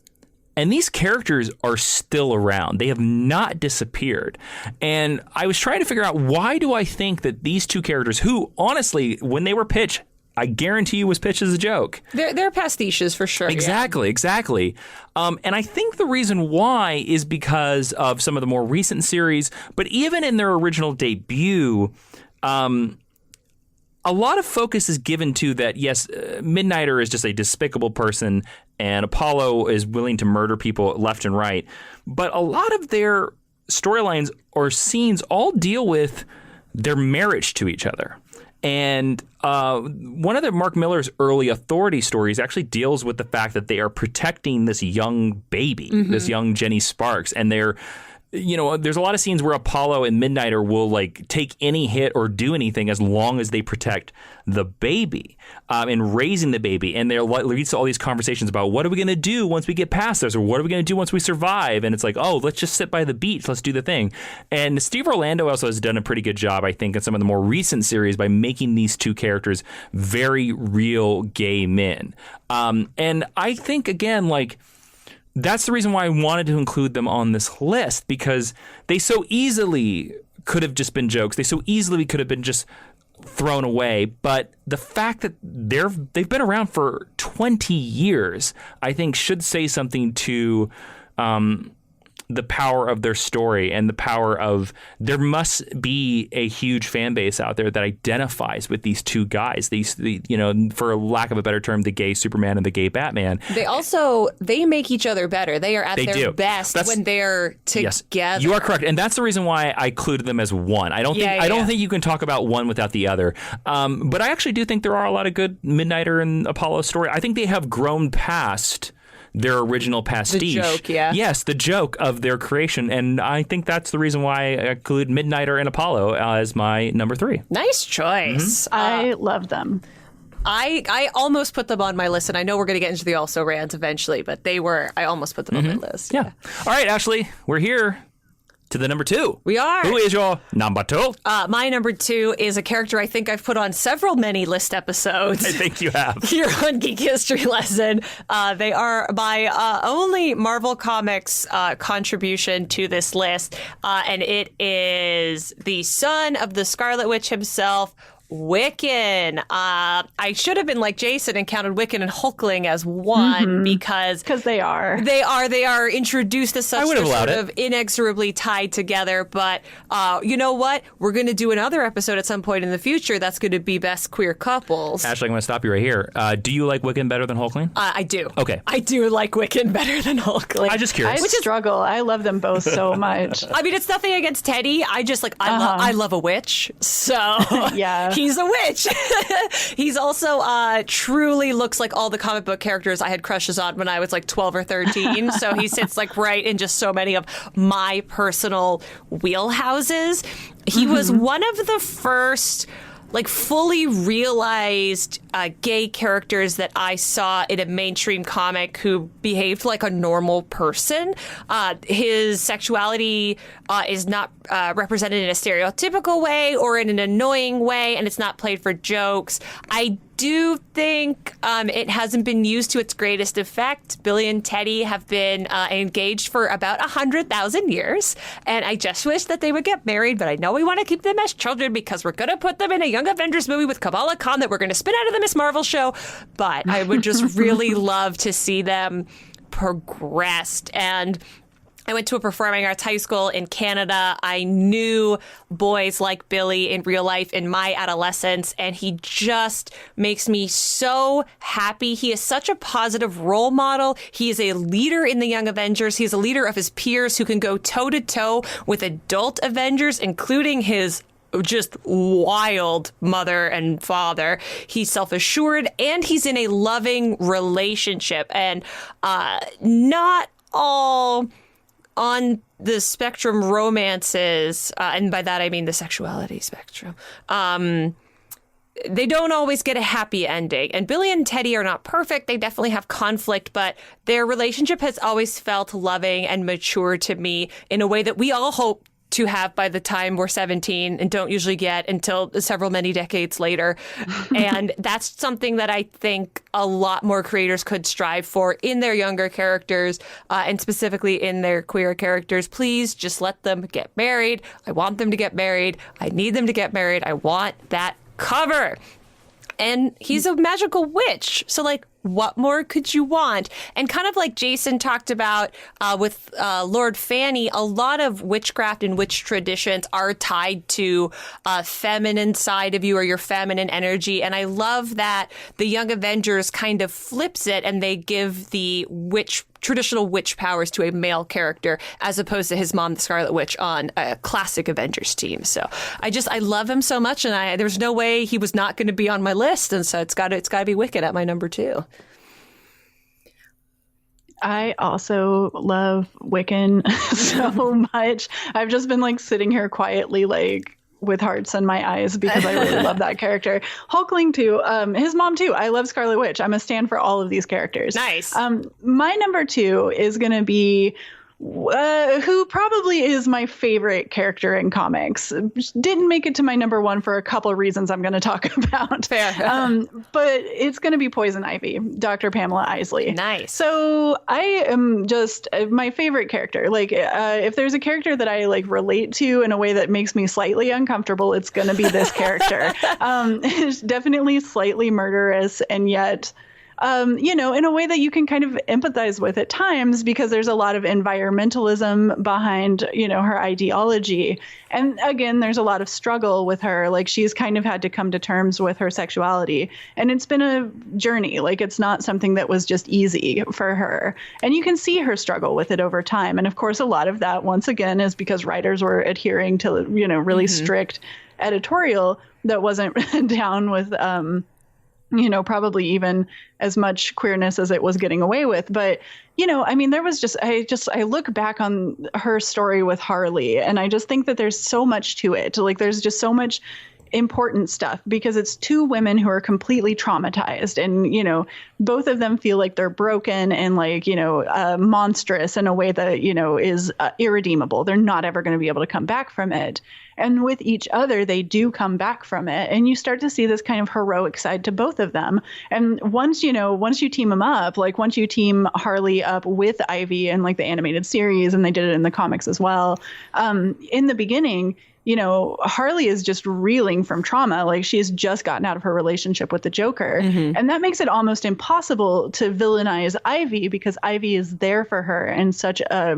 [SPEAKER 1] and these characters are still around. They have not disappeared. And I was trying to figure out, why do I think that these two characters, who, honestly, when they were pitched, I guarantee you was pitched as a joke.
[SPEAKER 2] They're pastiches for sure.
[SPEAKER 1] Exactly. And I think the reason why is because of some of the more recent series, but even in their original debut, a lot of focus is given to that, yes, Midnighter is just a despicable person, and Apollo is willing to murder people left and right. But a lot of their storylines or scenes all deal with their marriage to each other. And one of Mark Millar's early Authority stories actually deals with the fact that they are protecting this young baby, this young Jenny Sparks. And they're, you know, there's a lot of scenes where Apollo and Midnighter will, like, take any hit or do anything as long as they protect the baby and raising the baby. And there leads to all these conversations about, what are we going to do once we get past this? Or what are we going to do once we survive? And it's like, oh, let's just sit by the beach. Let's do the thing. And Steve Orlando also has done a pretty good job, I think, in some of the more recent series by making these two characters very real gay men. And I think, again, like, that's the reason why I wanted to include them on this list, because they so easily could have just been jokes. They so easily could have been just thrown away. But the fact that they've been around for 20 years, I think, should say something to the power of their story and the power of, there must be a huge fan base out there that identifies with these two guys, you know, for lack of a better term, the gay Superman and the gay Batman.
[SPEAKER 2] They make each other better. They are at their best when they're together.
[SPEAKER 1] Yes, you are correct. And that's the reason why I included them as one. I don't think you can talk about one without the other. But I actually do think there are a lot of good Midnighter and Apollo story. I think they have grown past their original pastiche.
[SPEAKER 2] The joke, yeah.
[SPEAKER 1] Yes, the joke of their creation. And I think that's the reason why I include Midnighter and Apollo as my number 3.
[SPEAKER 2] Nice choice.
[SPEAKER 3] I love them.
[SPEAKER 2] I almost put them on my list, and I know we're going to get into the also rants eventually, but I almost put them on my list.
[SPEAKER 1] Yeah. All right, Ashley, we're here to the number 2.
[SPEAKER 2] We are.
[SPEAKER 1] Who is your number 2?
[SPEAKER 2] My number 2 is a character I think I've put on many list episodes.
[SPEAKER 1] I think you have.
[SPEAKER 2] Here on Geek History Lesson. They are my only Marvel Comics contribution to this list, and it is the son of the Scarlet Witch himself, Wiccan. I should have been like Jason and counted Wiccan and Hulkling as one because they are introduced as such. They're sort of inexorably tied together. But you know what? We're going to do another episode at some point in the future that's going to be best queer couples.
[SPEAKER 1] Ashley, I'm going to stop you right here. Do you like Wiccan better than Hulkling?
[SPEAKER 2] I do.
[SPEAKER 1] Okay.
[SPEAKER 2] I do like Wiccan better than Hulkling.
[SPEAKER 1] I'm just curious.
[SPEAKER 3] I struggle. I love them both so much.
[SPEAKER 2] I mean, it's nothing against Teddy. I just I love a witch. So
[SPEAKER 3] yeah.
[SPEAKER 2] He's a witch. He's also truly looks like all the comic book characters I had crushes on when I was like 12 or 13. So he sits like right in just so many of my personal wheelhouses. He was one of the first like fully realized gay characters that I saw in a mainstream comic who behaved like a normal person. His sexuality is not represented in a stereotypical way or in an annoying way, and it's not played for jokes. I do think it hasn't been used to its greatest effect. Billy and Teddy have been engaged for about 100,000 years, and I just wish that they would get married, but I know we want to keep them as children because we're going to put them in a Young Avengers movie with Kamala Khan that we're going to spin out of the Miss Marvel show, but I would just really love to see them progressed. And I went to a performing arts high school in Canada. I knew boys like Billy in real life in my adolescence, and he just makes me so happy. He is such a positive role model. He is a leader in the Young Avengers. He's a leader of his peers who can go toe-to-toe with adult Avengers, including his just wild mother and father. He's self-assured, and he's in a loving relationship. And not all on the spectrum romances, and by that I mean the sexuality spectrum, they don't always get a happy ending. And Billy and Teddy are not perfect. They definitely have conflict, but their relationship has always felt loving and mature to me in a way that we all hope to have by the time we're 17 and don't usually get until many decades later. And that's something that I think a lot more creators could strive for in their younger characters, and specifically in their queer characters. Please just let them get married. I want them to get married. I need them to get married. I want that cover. And he's a magical witch. So, like, what more could you want? And kind of like Jason talked about with Lord Fanny, a lot of witchcraft and witch traditions are tied to feminine side of you or your feminine energy. And I love that the Young Avengers kind of flips it and they give the traditional witch powers to a male character as opposed to his mom, the Scarlet Witch, on a classic Avengers team. So I love him so much, and there's no way he was not going to be on my list. And so it's got to be Wicked at my number 2.
[SPEAKER 3] I also love Wiccan so much. I've just been like sitting here quietly, like with hearts in my eyes, because I really love that character. Hulkling too. His mom too. I love Scarlet Witch. I'm a stan for all of these characters.
[SPEAKER 2] Nice.
[SPEAKER 3] My number 2 is going to be who probably is my favorite character in comics. Didn't make it to my number 1 for a couple of reasons I'm going to talk about.
[SPEAKER 2] Fair.
[SPEAKER 3] But it's going to be Poison Ivy, Dr. Pamela Isley.
[SPEAKER 2] Nice.
[SPEAKER 3] So I am just my favorite character. Like, if there's a character that I like relate to in a way that makes me slightly uncomfortable, it's going to be this character. It's definitely slightly murderous, and yet in a way that you can kind of empathize with at times, because there's a lot of environmentalism behind, her ideology. And again, there's a lot of struggle with her. Like, she's kind of had to come to terms with her sexuality. And it's been a journey. Like, it's not something that was just easy for her. And you can see her struggle with it over time. And of course, a lot of that, once again, is because writers were adhering to, really strict editorial that wasn't down with, probably even as much queerness as it was getting away with. But, there was I look back on her story with Harley, and I just think that there's so much to it. Like, there's just so much important stuff, because it's 2 women who are completely traumatized, and, both of them feel like they're broken and like, monstrous in a way that, is irredeemable. They're not ever going to be able to come back from it. And with each other, they do come back from it. And you start to see this kind of heroic side to both of them. And once you team them up, like once you team Harley up with Ivy in like the animated series, and they did it in the comics as well, in the beginning, Harley is just reeling from trauma. Like, she's just gotten out of her relationship with the Joker. Mm-hmm. And that makes it almost impossible to villainize Ivy, because Ivy is there for her in such a,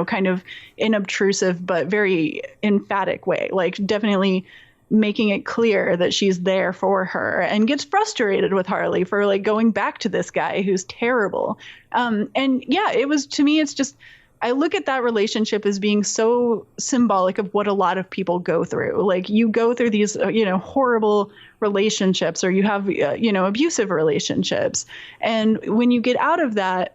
[SPEAKER 3] kind of inobtrusive but very emphatic way. Like, definitely making it clear that she's there for her, and gets frustrated with Harley for like going back to this guy who's terrible. And yeah, to me, it's just, I look at that relationship as being so symbolic of what a lot of people go through. Like, you go through these, horrible relationships, or you have, abusive relationships. And when you get out of that,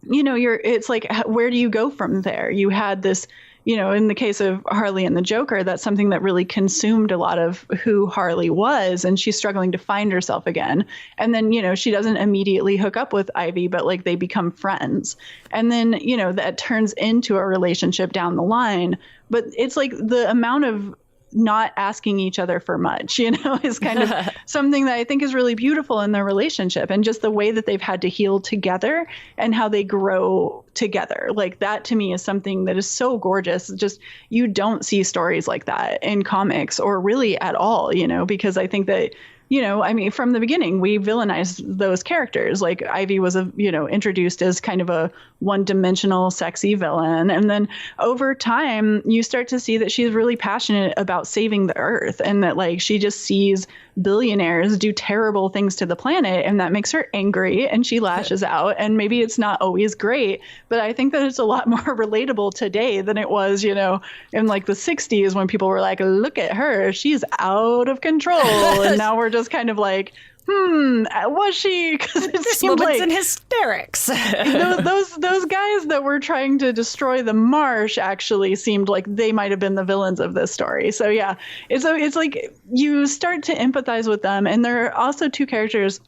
[SPEAKER 3] it's like, where do you go from there? You had this, in the case of Harley and the Joker, that's something that really consumed a lot of who Harley was, and she's struggling to find herself again. And then, she doesn't immediately hook up with Ivy, but like they become friends. And then, that turns into a relationship down the line. But it's like the amount of not asking each other for much, is kind of something that I think is really beautiful in their relationship, and just the way that they've had to heal together and how they grow together. Like, that to me is something that is so gorgeous. Just, you don't see stories like that in comics, or really at all, because I think that, I mean, from the beginning, we villainized those characters. Like Ivy was introduced as kind of a one-dimensional sexy villain. And then over time, you start to see that she's really passionate about saving the Earth, and that like she just sees billionaires do terrible things to the planet, and that makes her angry, and she lashes out. And maybe it's not always great, but I think that it's a lot more relatable today than it was, in like the 60s when people were like, look at her, she's out of control. And now we're just kind of like, was she? Because it seemed like
[SPEAKER 2] in hysterics.
[SPEAKER 3] those guys that were trying to destroy the marsh actually seemed like they might have been the villains of this story. So yeah, it's like you start to empathize with them, and there are also two characters.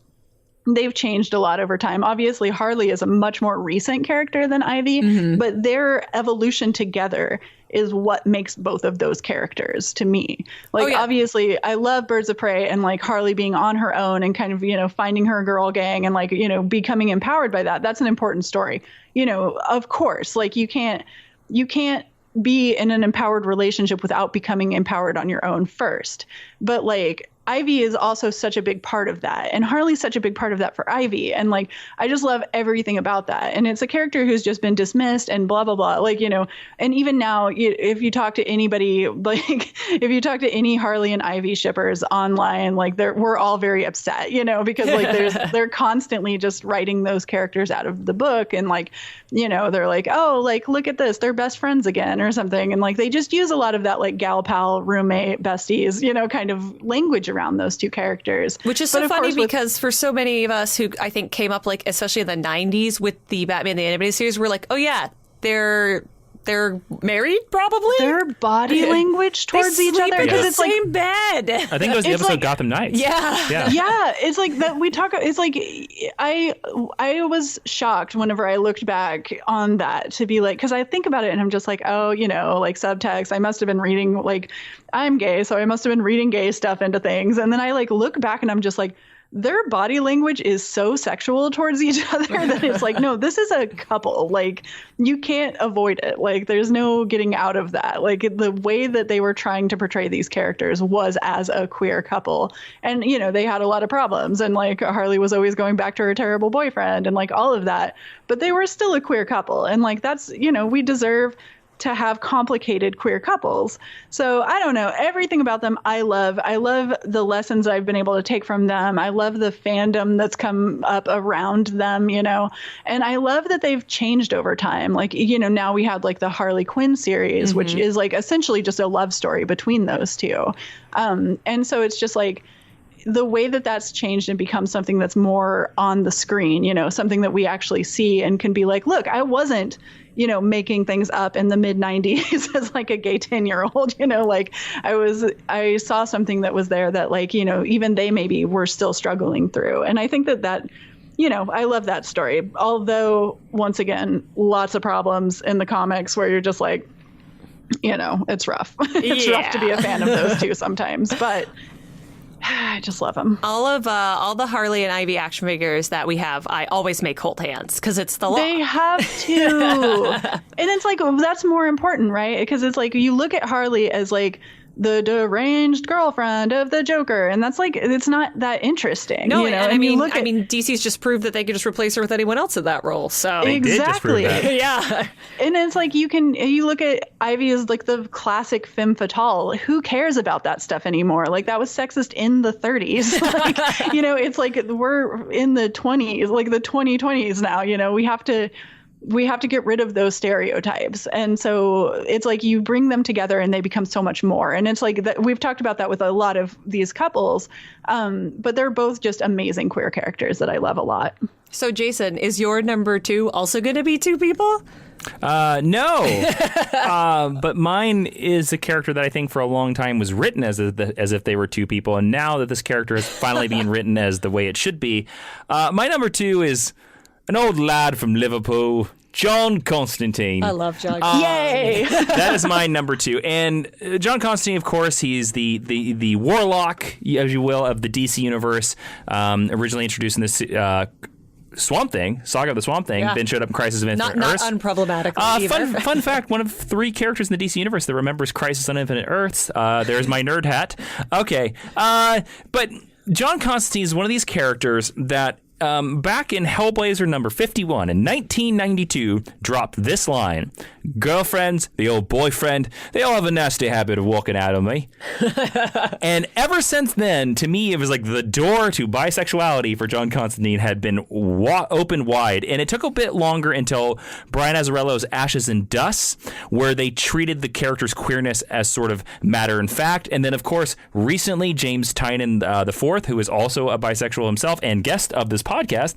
[SPEAKER 3] They've changed a lot over time. Obviously, Harley is a much more recent character than Ivy, but their evolution together is what makes both of those characters to me. Like, obviously, I love Birds of Prey and like Harley being on her own and kind of, finding her girl gang and like, becoming empowered by that. That's an important story. Of course, like you can't be in an empowered relationship without becoming empowered on your own first. But like, Ivy is also such a big part of that. And Harley's such a big part of that for Ivy. And like, I just love everything about that. And it's a character who's just been dismissed and blah, blah, blah. Like, and even now, if you talk to anybody, like if you talk to any Harley and Ivy shippers online, like we're all very upset, because like they're constantly just writing those characters out of the book. And like, they're like, oh, like, look at this, they're best friends again or something. And like, they just use a lot of that like gal pal, roommate, besties, kind of language around those two characters.
[SPEAKER 2] Which is so funny because for so many of us who I think came up like, especially in the 90s with the Batman the Animated Series, we're like, oh yeah, they're married, probably. Their
[SPEAKER 3] body language towards each other,
[SPEAKER 2] because it's same bed.
[SPEAKER 1] I think it was the episode like, Gotham Knights.
[SPEAKER 3] Yeah. It's like that. We talk. It's like I was shocked whenever I looked back on that to be like, because I think about it and I'm just like, oh, like subtext. I must have been reading like I'm gay, so I must have been reading gay stuff into things, and then I like look back and I'm just like, their body language is so sexual towards each other that it's like, no, this is a couple. Like, you can't avoid it. Like, there's no getting out of that. Like, the way that they were trying to portray these characters was as a queer couple. And, they had a lot of problems. And, like, Harley was always going back to her terrible boyfriend and, like, all of that. But they were still a queer couple. And, like, that's, we deserve to have complicated queer couples. So I don't know, everything about them I love. I love the lessons I've been able to take from them. I love the fandom that's come up around them, and I love that they've changed over time. Like, now we have like the Harley Quinn series, which is like essentially just a love story between those two. And so it's just like, the way that that's changed and become something that's more on the screen, something that we actually see and can be like, look, I wasn't, making things up in the mid 90s as like a gay 10-year-old, like I saw something that was there that like, even they maybe were still struggling through. And I think that, I love that story. Although once again, lots of problems in the comics where you're just like, it's rough. It's rough to be a fan of those two sometimes, but I just love them.
[SPEAKER 2] All the Harley and Ivy action figures that we have, I always make hold hands because it's the law.
[SPEAKER 3] They have to. And it's like, that's more important, right? Because it's like, you look at Harley as like the deranged girlfriend of the Joker, and that's like, it's not that interesting.
[SPEAKER 2] No, and I mean, DC's just proved that they could just replace her with anyone else in that role. So
[SPEAKER 3] exactly,
[SPEAKER 2] yeah.
[SPEAKER 3] And it's like you look at Ivy as like the classic femme fatale. Who cares about that stuff anymore? Like, that was sexist in the 30s. Like, it's like we're in the 20s, like the 2020s now. We have to get rid of those stereotypes. And so it's like you bring them together and they become so much more. And it's like that, we've talked about that with a lot of these couples, but they're both just amazing queer characters that I love a lot.
[SPEAKER 2] So Jason, is your number 2 also going to be 2 people?
[SPEAKER 1] No, but mine is a character that I think for a long time was written as if they were 2 people. And now that this character is finally being written as the way it should be, my number 2 is an old lad from Liverpool, John Constantine.
[SPEAKER 2] I love John.
[SPEAKER 3] Yay!
[SPEAKER 1] That is my number 2. And John Constantine, of course, he's the warlock, as you will, of the DC universe. Originally introduced in this Swamp Thing, Saga of the Swamp Thing, then showed up in Crisis on Infinite Earths.
[SPEAKER 2] Not unproblematic either.
[SPEAKER 1] Fun fact, one of 3 characters in the DC universe that remembers Crisis on Infinite Earths. There's my nerd hat. Okay. But John Constantine is one of these characters that back in Hellblazer number 51 in 1992 dropped this line: girlfriends, the old boyfriend, they all have a nasty habit of walking out on me. And ever since then, to me, it was like the door to bisexuality for John Constantine had been opened wide. And it took a bit longer until Brian Azzarello's Ashes and Dust, where they treated the character's queerness as sort of matter and fact. And then, of course, recently, James Tynion IV, who is also a bisexual himself and guest of this podcast,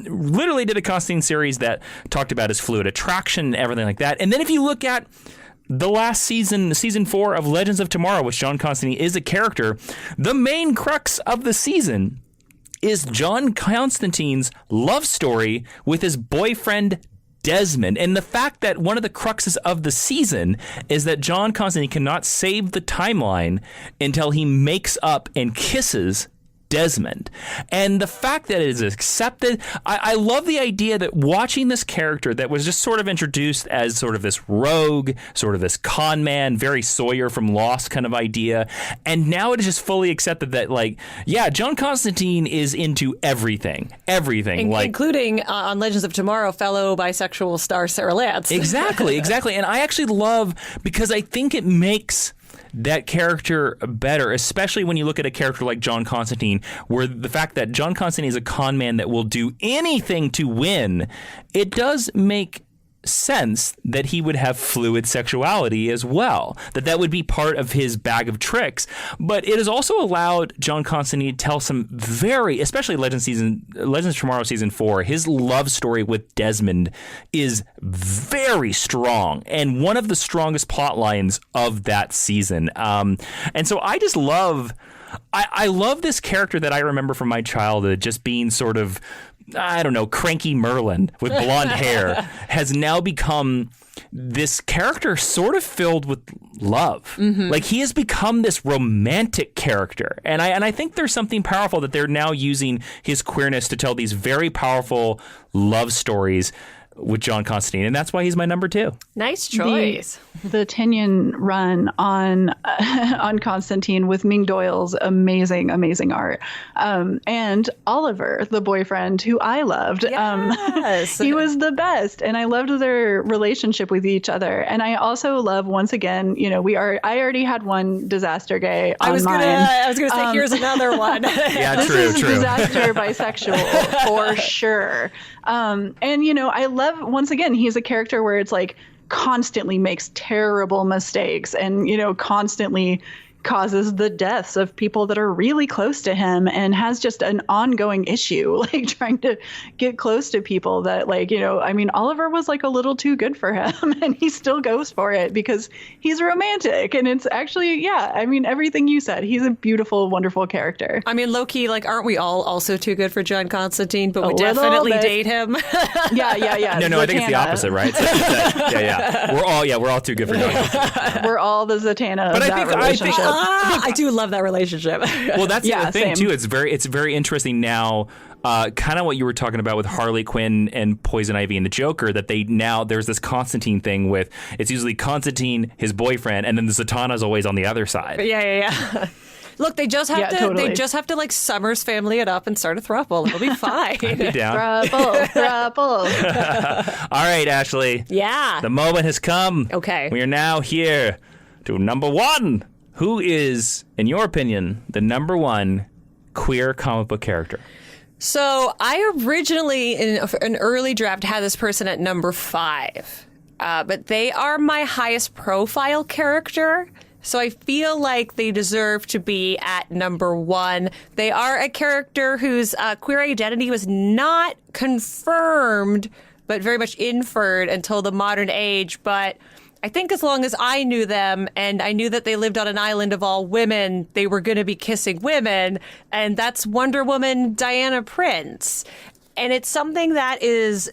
[SPEAKER 1] literally did a Constantine series that talked about his fluid attraction and everything like that. And then if you look at the last season, season 4 of Legends of Tomorrow, which John Constantine is a character, the main crux of the season is John Constantine's love story with his boyfriend Desmond. And the fact that one of the cruxes of the season is that John Constantine cannot save the timeline until he makes up and kisses Desmond. And the fact that it is accepted, I love the idea that watching this character that was just sort of introduced as sort of this rogue, sort of this con man, very Sawyer from Lost kind of idea, and now it is just fully accepted that, like, yeah, John Constantine is into everything,
[SPEAKER 2] including on Legends of Tomorrow, fellow bisexual star Sara Lance.
[SPEAKER 1] Exactly. And I actually love, because I think it makes that character better, especially when you look at a character like John Constantine, where the fact that John Constantine is a con man that will do anything to win, it does make sense that he would have fluid sexuality as well, that would be part of his bag of tricks. But it has also allowed John Constantine to tell some very, especially Legends of Tomorrow season 4, his love story with Desmond is very strong and one of the strongest plot lines of that season. And so I just love this character that I remember from my childhood just being sort of, I don't know, cranky Merlin with blonde hair has now become this character sort of filled with love. Mm-hmm. Like, he has become this romantic character. And I think there's something powerful that they're now using his queerness to tell these very powerful love stories with John Constantine, and that's why he's my number 2.
[SPEAKER 2] Nice choice.
[SPEAKER 3] The Tynion run on Constantine with Ming Doyle's amazing art, and Oliver, the boyfriend who I loved.
[SPEAKER 2] Yes.
[SPEAKER 3] He was the best, and I loved their relationship with each other. And I also love, once again, I already had one disaster gay on mine.
[SPEAKER 2] I was gonna say, here's another one.
[SPEAKER 1] Yeah,
[SPEAKER 3] this
[SPEAKER 1] true.
[SPEAKER 3] is disaster bisexual for sure. And I love, once again, he's a character where it's like constantly makes terrible mistakes and, constantly causes the deaths of people that are really close to him, and has just an ongoing issue, like trying to get close to people that, like, Oliver was like a little too good for him, and he still goes for it because he's romantic. And it's actually, everything you said, he's a beautiful, wonderful character.
[SPEAKER 2] Low-key, like, aren't we all also too good for John Constantine, but would definitely date him?
[SPEAKER 3] Yeah.
[SPEAKER 1] No, I think it's the opposite, right? We're all too good for John.
[SPEAKER 3] We're all the Zatanna of that relationship.
[SPEAKER 2] I do love that relationship.
[SPEAKER 1] Well, that's the other thing,
[SPEAKER 3] same.
[SPEAKER 1] too. It's very interesting now, kind of what you were talking about with Harley Quinn and Poison Ivy and the Joker, that there's this Constantine thing with, it's usually Constantine, his boyfriend, and then the Zatanna's always on the other side.
[SPEAKER 2] Yeah. Look, they just have to.
[SPEAKER 3] Totally.
[SPEAKER 2] They just have to, like, Summers family it up and start a throuple. It'll be fine.
[SPEAKER 1] I'd be down.
[SPEAKER 3] Throuple.
[SPEAKER 1] All right, Ashley.
[SPEAKER 2] Yeah.
[SPEAKER 1] The moment has come.
[SPEAKER 2] Okay.
[SPEAKER 1] We are now here to number 1. Who is, in your opinion, the number 1 queer comic book character?
[SPEAKER 2] So I originally, in an early draft, had this person at number 5. But they are my highest profile character. So I feel like they deserve to be at number 1. They are a character whose queer identity was not confirmed, but very much inferred until the modern age. But I think as long as I knew them and I knew that they lived on an island of all women, they were going to be kissing women. And that's Wonder Woman Diana Prince. And it's something that is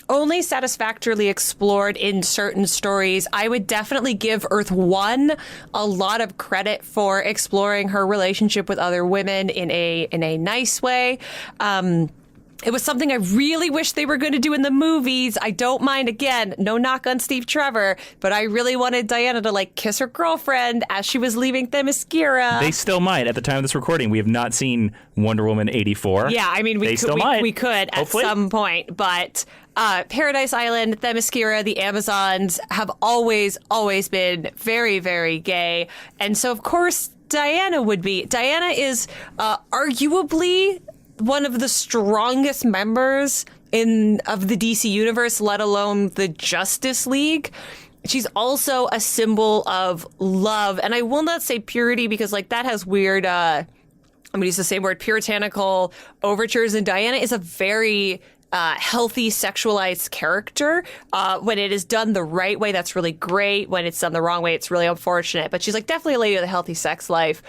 [SPEAKER 2] only satisfactorily explored in certain stories. I would definitely give Earth 1 a lot of credit for exploring her relationship with other women in a nice way. It was something I really wish they were going to do in the movies. I don't mind, again, no knock on Steve Trevor, but I really wanted Diana to like kiss her girlfriend as she was leaving Themyscira.
[SPEAKER 1] They still might. At the time of this recording, we have not seen Wonder Woman 84.
[SPEAKER 2] Yeah, I mean, we could at
[SPEAKER 1] Hopefully.
[SPEAKER 2] some point, but Paradise Island, Themyscira, the Amazons have always been very, very gay. And so, of course, Diana would be. Diana is arguably one of the strongest members of the DC universe, let alone the Justice League. She's also a symbol of love, and I will not say purity because like that has weird I'm gonna use the same word, puritanical overtures, and Diana is a very healthy sexualized character. When it is done the right way, that's really great. When it's done the wrong way, it's really unfortunate. But she's like definitely a lady with a healthy sex life.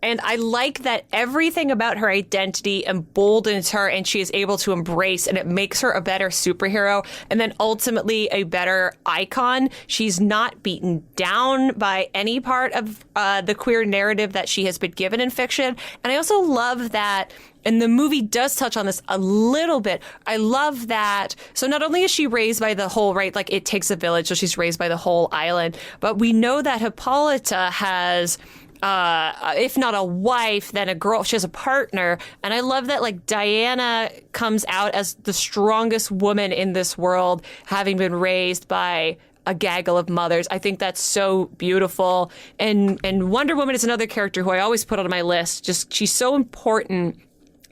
[SPEAKER 2] And I like that everything about her identity emboldens her and she is able to embrace, and it makes her a better superhero and then ultimately a better icon. She's not beaten down by any part of the queer narrative that she has been given in fiction. And I also love that, and the movie does touch on this a little bit. I love that. So not only is she raised by the whole, right, like it takes a village, so she's raised by the whole island, but we know that Hippolyta has if not a wife, then a girl. She has a partner. And I love that, like, Diana comes out as the strongest woman in this world, having been raised by a gaggle of mothers. I think that's so beautiful. And Wonder Woman is another character who I always put on my list. Just, she's so important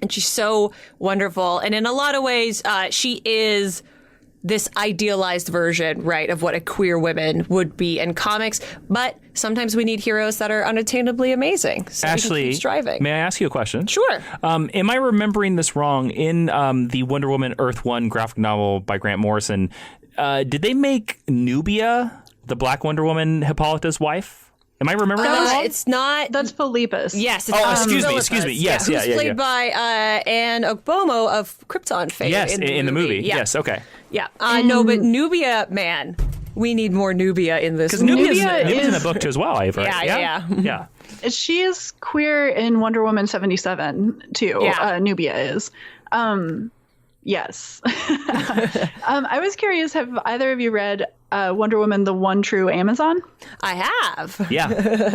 [SPEAKER 2] and she's so wonderful. And in a lot of ways, she is this idealized version, right, of what a queer woman would be in comics. But sometimes we need heroes that are unattainably amazing. So
[SPEAKER 1] Ashley,
[SPEAKER 2] we can keep striving.
[SPEAKER 1] May I ask you a question?
[SPEAKER 2] Sure.
[SPEAKER 1] Am I remembering this wrong? In the Wonder Woman Earth 1 graphic novel by Grant Morrison, did they make Nubia, the Black Wonder Woman, Hippolyta's wife? Am I remembering that wrong?
[SPEAKER 2] It's not.
[SPEAKER 3] That's Philippus.
[SPEAKER 2] Yes. It's
[SPEAKER 1] excuse me. Yes,
[SPEAKER 2] who's played by Anne Ogbomo of Krypton fame.
[SPEAKER 1] Yes, in the movie.
[SPEAKER 2] Yeah.
[SPEAKER 1] Yes, okay.
[SPEAKER 2] Yeah. No, but Nubia, man, we need more Nubia in this.
[SPEAKER 1] Because Nubia's in the book too as well, I've heard.
[SPEAKER 2] Yeah.
[SPEAKER 3] She is queer in Wonder Woman 77 too.
[SPEAKER 2] Yeah.
[SPEAKER 3] Nubia is. Yes. I was curious, have either of you read Wonder Woman, the One True Amazon?
[SPEAKER 2] I have.
[SPEAKER 1] Yeah.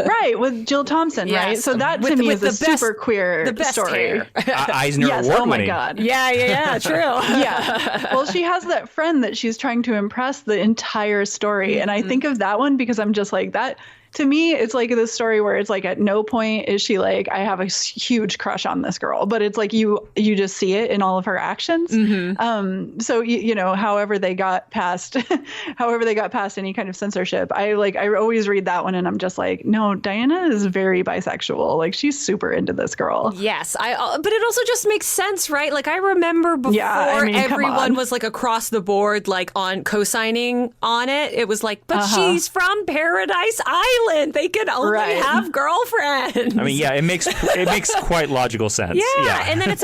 [SPEAKER 3] Right, with Jill Thompson,
[SPEAKER 2] Yes.
[SPEAKER 3] right? So that to me is a super queer
[SPEAKER 2] the best
[SPEAKER 3] story.
[SPEAKER 1] Eisner
[SPEAKER 3] Yes,
[SPEAKER 1] Award
[SPEAKER 3] oh my
[SPEAKER 1] winning.
[SPEAKER 3] God.
[SPEAKER 2] Yeah, true.
[SPEAKER 3] Yeah. Well, she has that friend that she's trying to impress the entire story. And I think of that one because I'm just like that. To me, it's like this story where it's like at no point is she like, I have a huge crush on this girl, but it's like you just see it in all of her actions. So you know, however they got past any kind of censorship, I always read that one and I'm just like, no, Diana is very bisexual. Like she's super into this girl.
[SPEAKER 2] Yes, but it also just makes sense, right? Like I remember before everyone was like across the board, like on co-signing on it. It was like, but she's from Paradise Island. They can only have girlfriends.
[SPEAKER 1] I mean, yeah, it makes quite logical sense.
[SPEAKER 2] Yeah, and then it's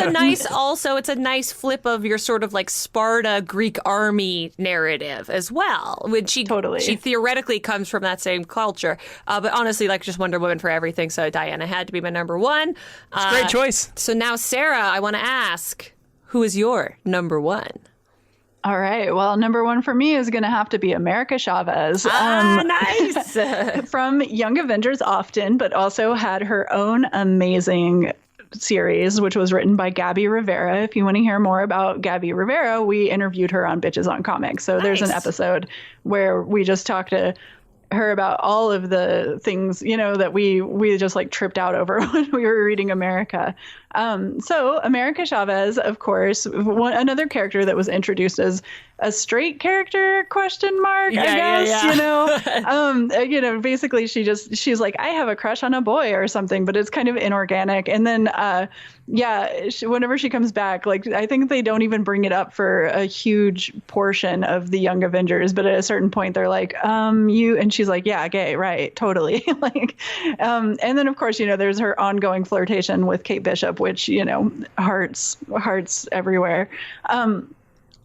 [SPEAKER 2] a nice flip of your sort of like Sparta Greek army narrative as well. When she theoretically comes from that same culture. But honestly, like just Wonder Woman for everything. So Diana had to be my number one.
[SPEAKER 1] It's a great choice.
[SPEAKER 2] So now, Sarah, I want to ask, who is your number one?
[SPEAKER 3] All right. Well, number one for me is going to have to be America Chavez.
[SPEAKER 2] Nice.
[SPEAKER 3] From Young Avengers often, but also had her own amazing series, which was written by Gabby Rivera. If you want to hear more about Gabby Rivera, we interviewed her on Bitches on Comics. So there's an episode where we just talked to her about all of the things, you know, that we just like tripped out over when we were reading America. So America Chavez, of course, another character that was introduced as a straight character, I guess, you know, basically she's like, I have a crush on a boy or something, but it's kind of inorganic. And then, whenever she comes back, like, I think they don't even bring it up for a huge portion of the Young Avengers, but at a certain point they're like, and she's like, yeah, gay, right. Totally. And then of course, you know, there's her ongoing flirtation with Kate Bishop, which, you know, hearts everywhere.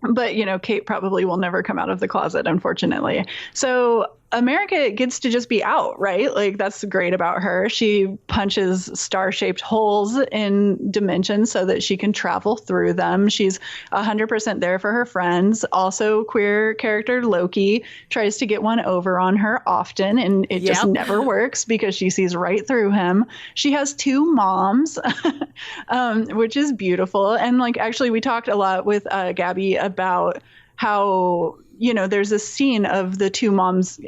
[SPEAKER 3] But, you know, Kate probably will never come out of the closet, unfortunately. So America gets to just be out, right? Like, that's great about her. She punches star-shaped holes in dimensions so that she can travel through them. She's 100% there for her friends. Also, queer character Loki tries to get one over on her often, and it just never works because she sees right through him. She has 2 moms, which is beautiful. And like, actually, we talked a lot with Gabby about how, you know, there's a scene of the 2 moms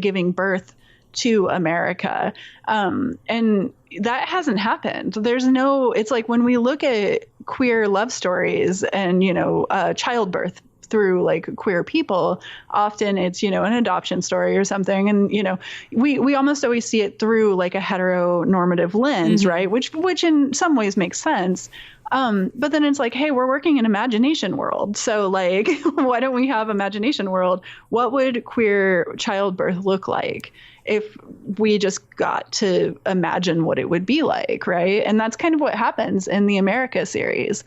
[SPEAKER 3] giving birth to America. And that hasn't happened. It's like when we look at queer love stories and, you know, childbirth through like queer people, often it's, you know, an adoption story or something. And, you know, we almost always see it through like a heteronormative lens, right? Which in some ways makes sense. But then it's like, hey, we're working in imagination world. So like, why don't we have imagination world? What would queer childbirth look like if we just got to imagine what it would be like, right? And that's kind of what happens in the America series.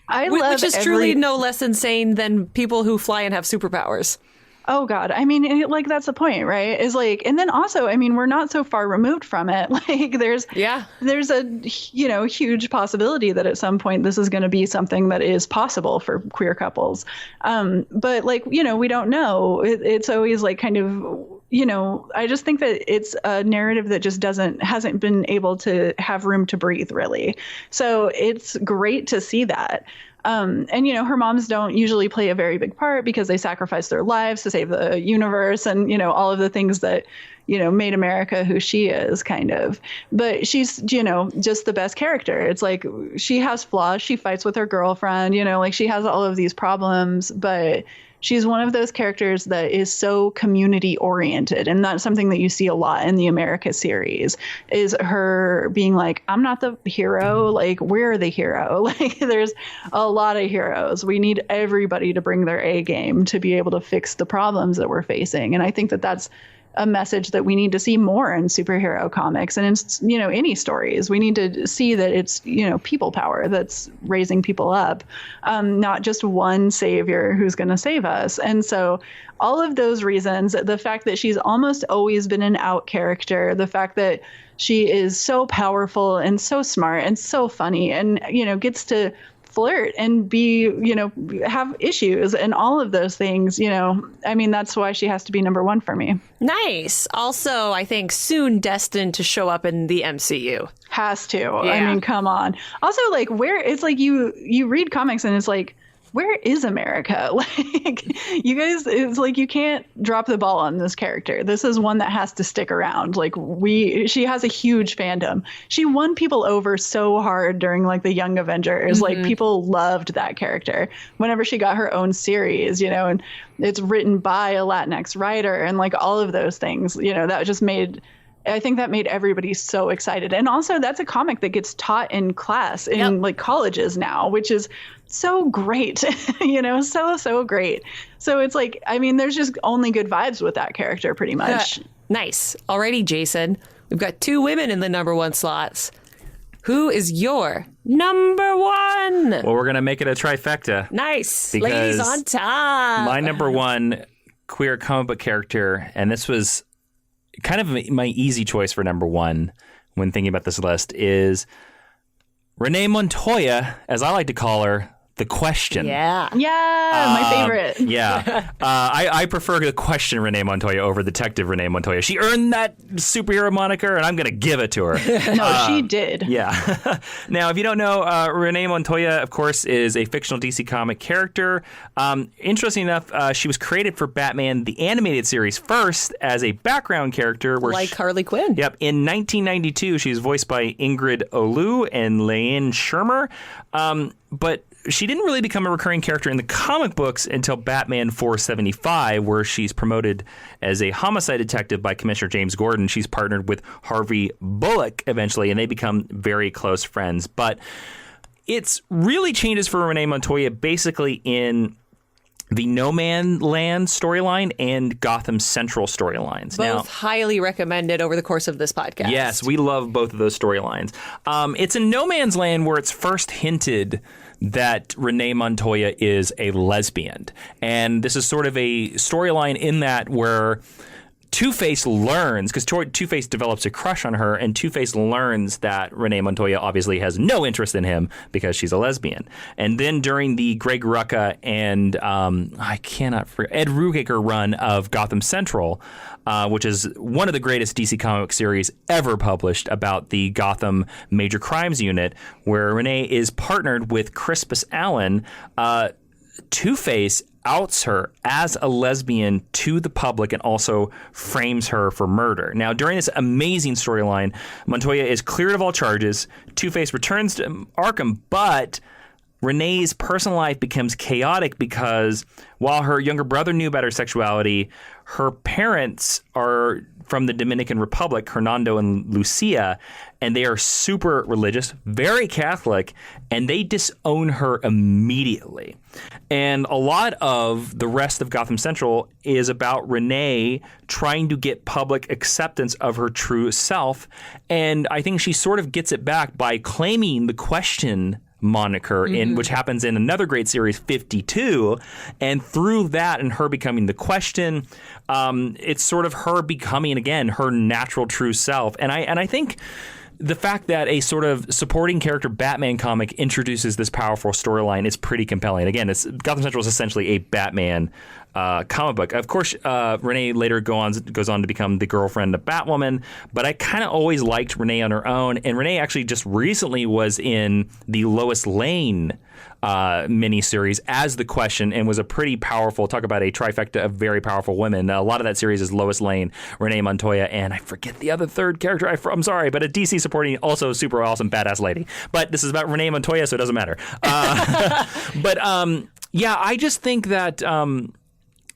[SPEAKER 2] Which is truly no less insane than people who fly and have superpowers.
[SPEAKER 3] Oh, God. I mean, like, that's the point, right? Is like, and then also, I mean, we're not so far removed from it. Like, there's a, you know, huge possibility that at some point this is going to be something that is possible for queer couples. But like, you know, we don't know. It's always like kind of, you know, I just think that it's a narrative that just hasn't been able to have room to breathe, really. So it's great to see that. And, you know, her moms don't usually play a very big part because they sacrifice their lives to save the universe and, you know, all of the things that, you know, made America who she is, kind of. But she's, you know, just the best character. It's like she has flaws. She fights with her girlfriend, you know, like she has all of these problems, but she's one of those characters that is so community oriented. And that's something that you see a lot in the America series, is her being like, I'm not the hero. Like, we're the hero. Like, there's a lot of heroes. We need everybody to bring their A game to be able to fix the problems that we're facing. And I think that that's a message that we need to see more in superhero comics and in, you know, any stories. We need to see that it's, you know, people power that's raising people up, not just one savior who's going to save us. And so all of those reasons, the fact that she's almost always been an out character, the fact that she is so powerful and so smart and so funny and, you know, gets to flirt and be, you know, have issues and all of those things, you know, I mean, that's why she has to be number 1 for me.
[SPEAKER 2] Nice. Also, I think soon destined to show up in the MCU.
[SPEAKER 3] Has to. Yeah. I mean, come on. Also, like, where it's like you read comics and it's like, where is America? Like, you guys, it's like you can't drop the ball on this character. This is one that has to stick around. Like, she has a huge fandom. She won people over so hard during like the Young Avengers. Like, people loved that character whenever she got her own series, you know, and it's written by a Latinx writer and like all of those things, you know, that just I think that made everybody so excited. And also that's a comic that gets taught in class in like colleges now, which is so great, you know, so great. So it's like, I mean, there's just only good vibes with that character pretty much.
[SPEAKER 2] Nice. Alrighty, Jason, we've got 2 women in the number 1 slots. Who is your number 1?
[SPEAKER 1] Well, we're going to make it a trifecta.
[SPEAKER 2] Nice. Ladies on top.
[SPEAKER 1] My number 1 queer comic book character, and this was kind of my easy choice for number 1 when thinking about this list, is Renee Montoya, as I like to call her, The Question.
[SPEAKER 3] Yeah, my favorite.
[SPEAKER 1] Yeah. I prefer The Question Renee Montoya over Detective Renee Montoya. She earned that superhero moniker, and I'm going to give it to her.
[SPEAKER 3] No, she did.
[SPEAKER 1] Yeah. Now, if you don't know, Renee Montoya, of course, is a fictional DC comic character. Interesting enough, she was created for Batman the Animated Series first as a background character.
[SPEAKER 2] Like Harley Quinn.
[SPEAKER 1] Yep. In 1992, she was voiced by Ingrid Olu and Leanne Shermer. But she didn't really become a recurring character in the comic books until Batman 475, where she's promoted as a homicide detective by Commissioner James Gordon. She's partnered with Harvey Bullock eventually, and they become very close friends. But it's really changes for Renee Montoya basically in the No Man Land storyline and Gotham Central storylines.
[SPEAKER 2] Both highly recommended over the course of this podcast.
[SPEAKER 1] Yes, we love both of those storylines. It's in No Man's Land where it's first hinted that Renee Montoya is a lesbian. And this is sort of a storyline in that where Two-Face learns, because Two-Face develops a crush on her, and Two-Face learns that Renee Montoya obviously has no interest in him because she's a lesbian. And then during the Greg Rucka and I cannot forget Ed Rugaker run of Gotham Central, which is one of the greatest DC comic series ever published about the Gotham Major Crimes Unit, where Renee is partnered with Crispus Allen, Two-Face outs her as a lesbian to the public and also frames her for murder. Now, during this amazing storyline, Montoya is cleared of all charges. Two-Face returns to Arkham, but Renee's personal life becomes chaotic because while her younger brother knew about her sexuality, her parents are from the Dominican Republic, Hernando and Lucia, and they are super religious, very Catholic, and they disown her immediately. And a lot of the rest of Gotham Central is about Renee trying to get public acceptance of her true self, and I think she sort of gets it back by claiming the Question moniker, which happens in another great series, 52, and through that and her becoming the Question, it's sort of her becoming again her natural true self. And I think the fact that a sort of supporting character Batman comic introduces this powerful storyline is pretty compelling. Again, Gotham Central is essentially a Batman comic book. Of course, Renee later goes on to become the girlfriend of Batwoman, but I kind of always liked Renee on her own. And Renee actually just recently was in the Lois Lane miniseries as the Question and was a pretty powerful, talk about a trifecta of very powerful women. A lot of that series is Lois Lane, Renee Montoya, and I forget the other third character. I'm sorry, but a DC supporting, also super awesome, badass lady. But this is about Renee Montoya, so it doesn't matter. Yeah, I just think that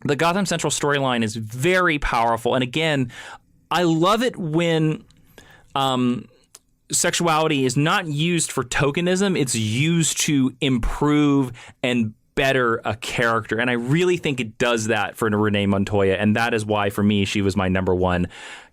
[SPEAKER 1] the Gotham Central storyline is very powerful. And again, I love it when sexuality is not used for tokenism. It's used to improve and better a character. And I really think it does that for Renee Montoya. And that is why, for me, she was my number one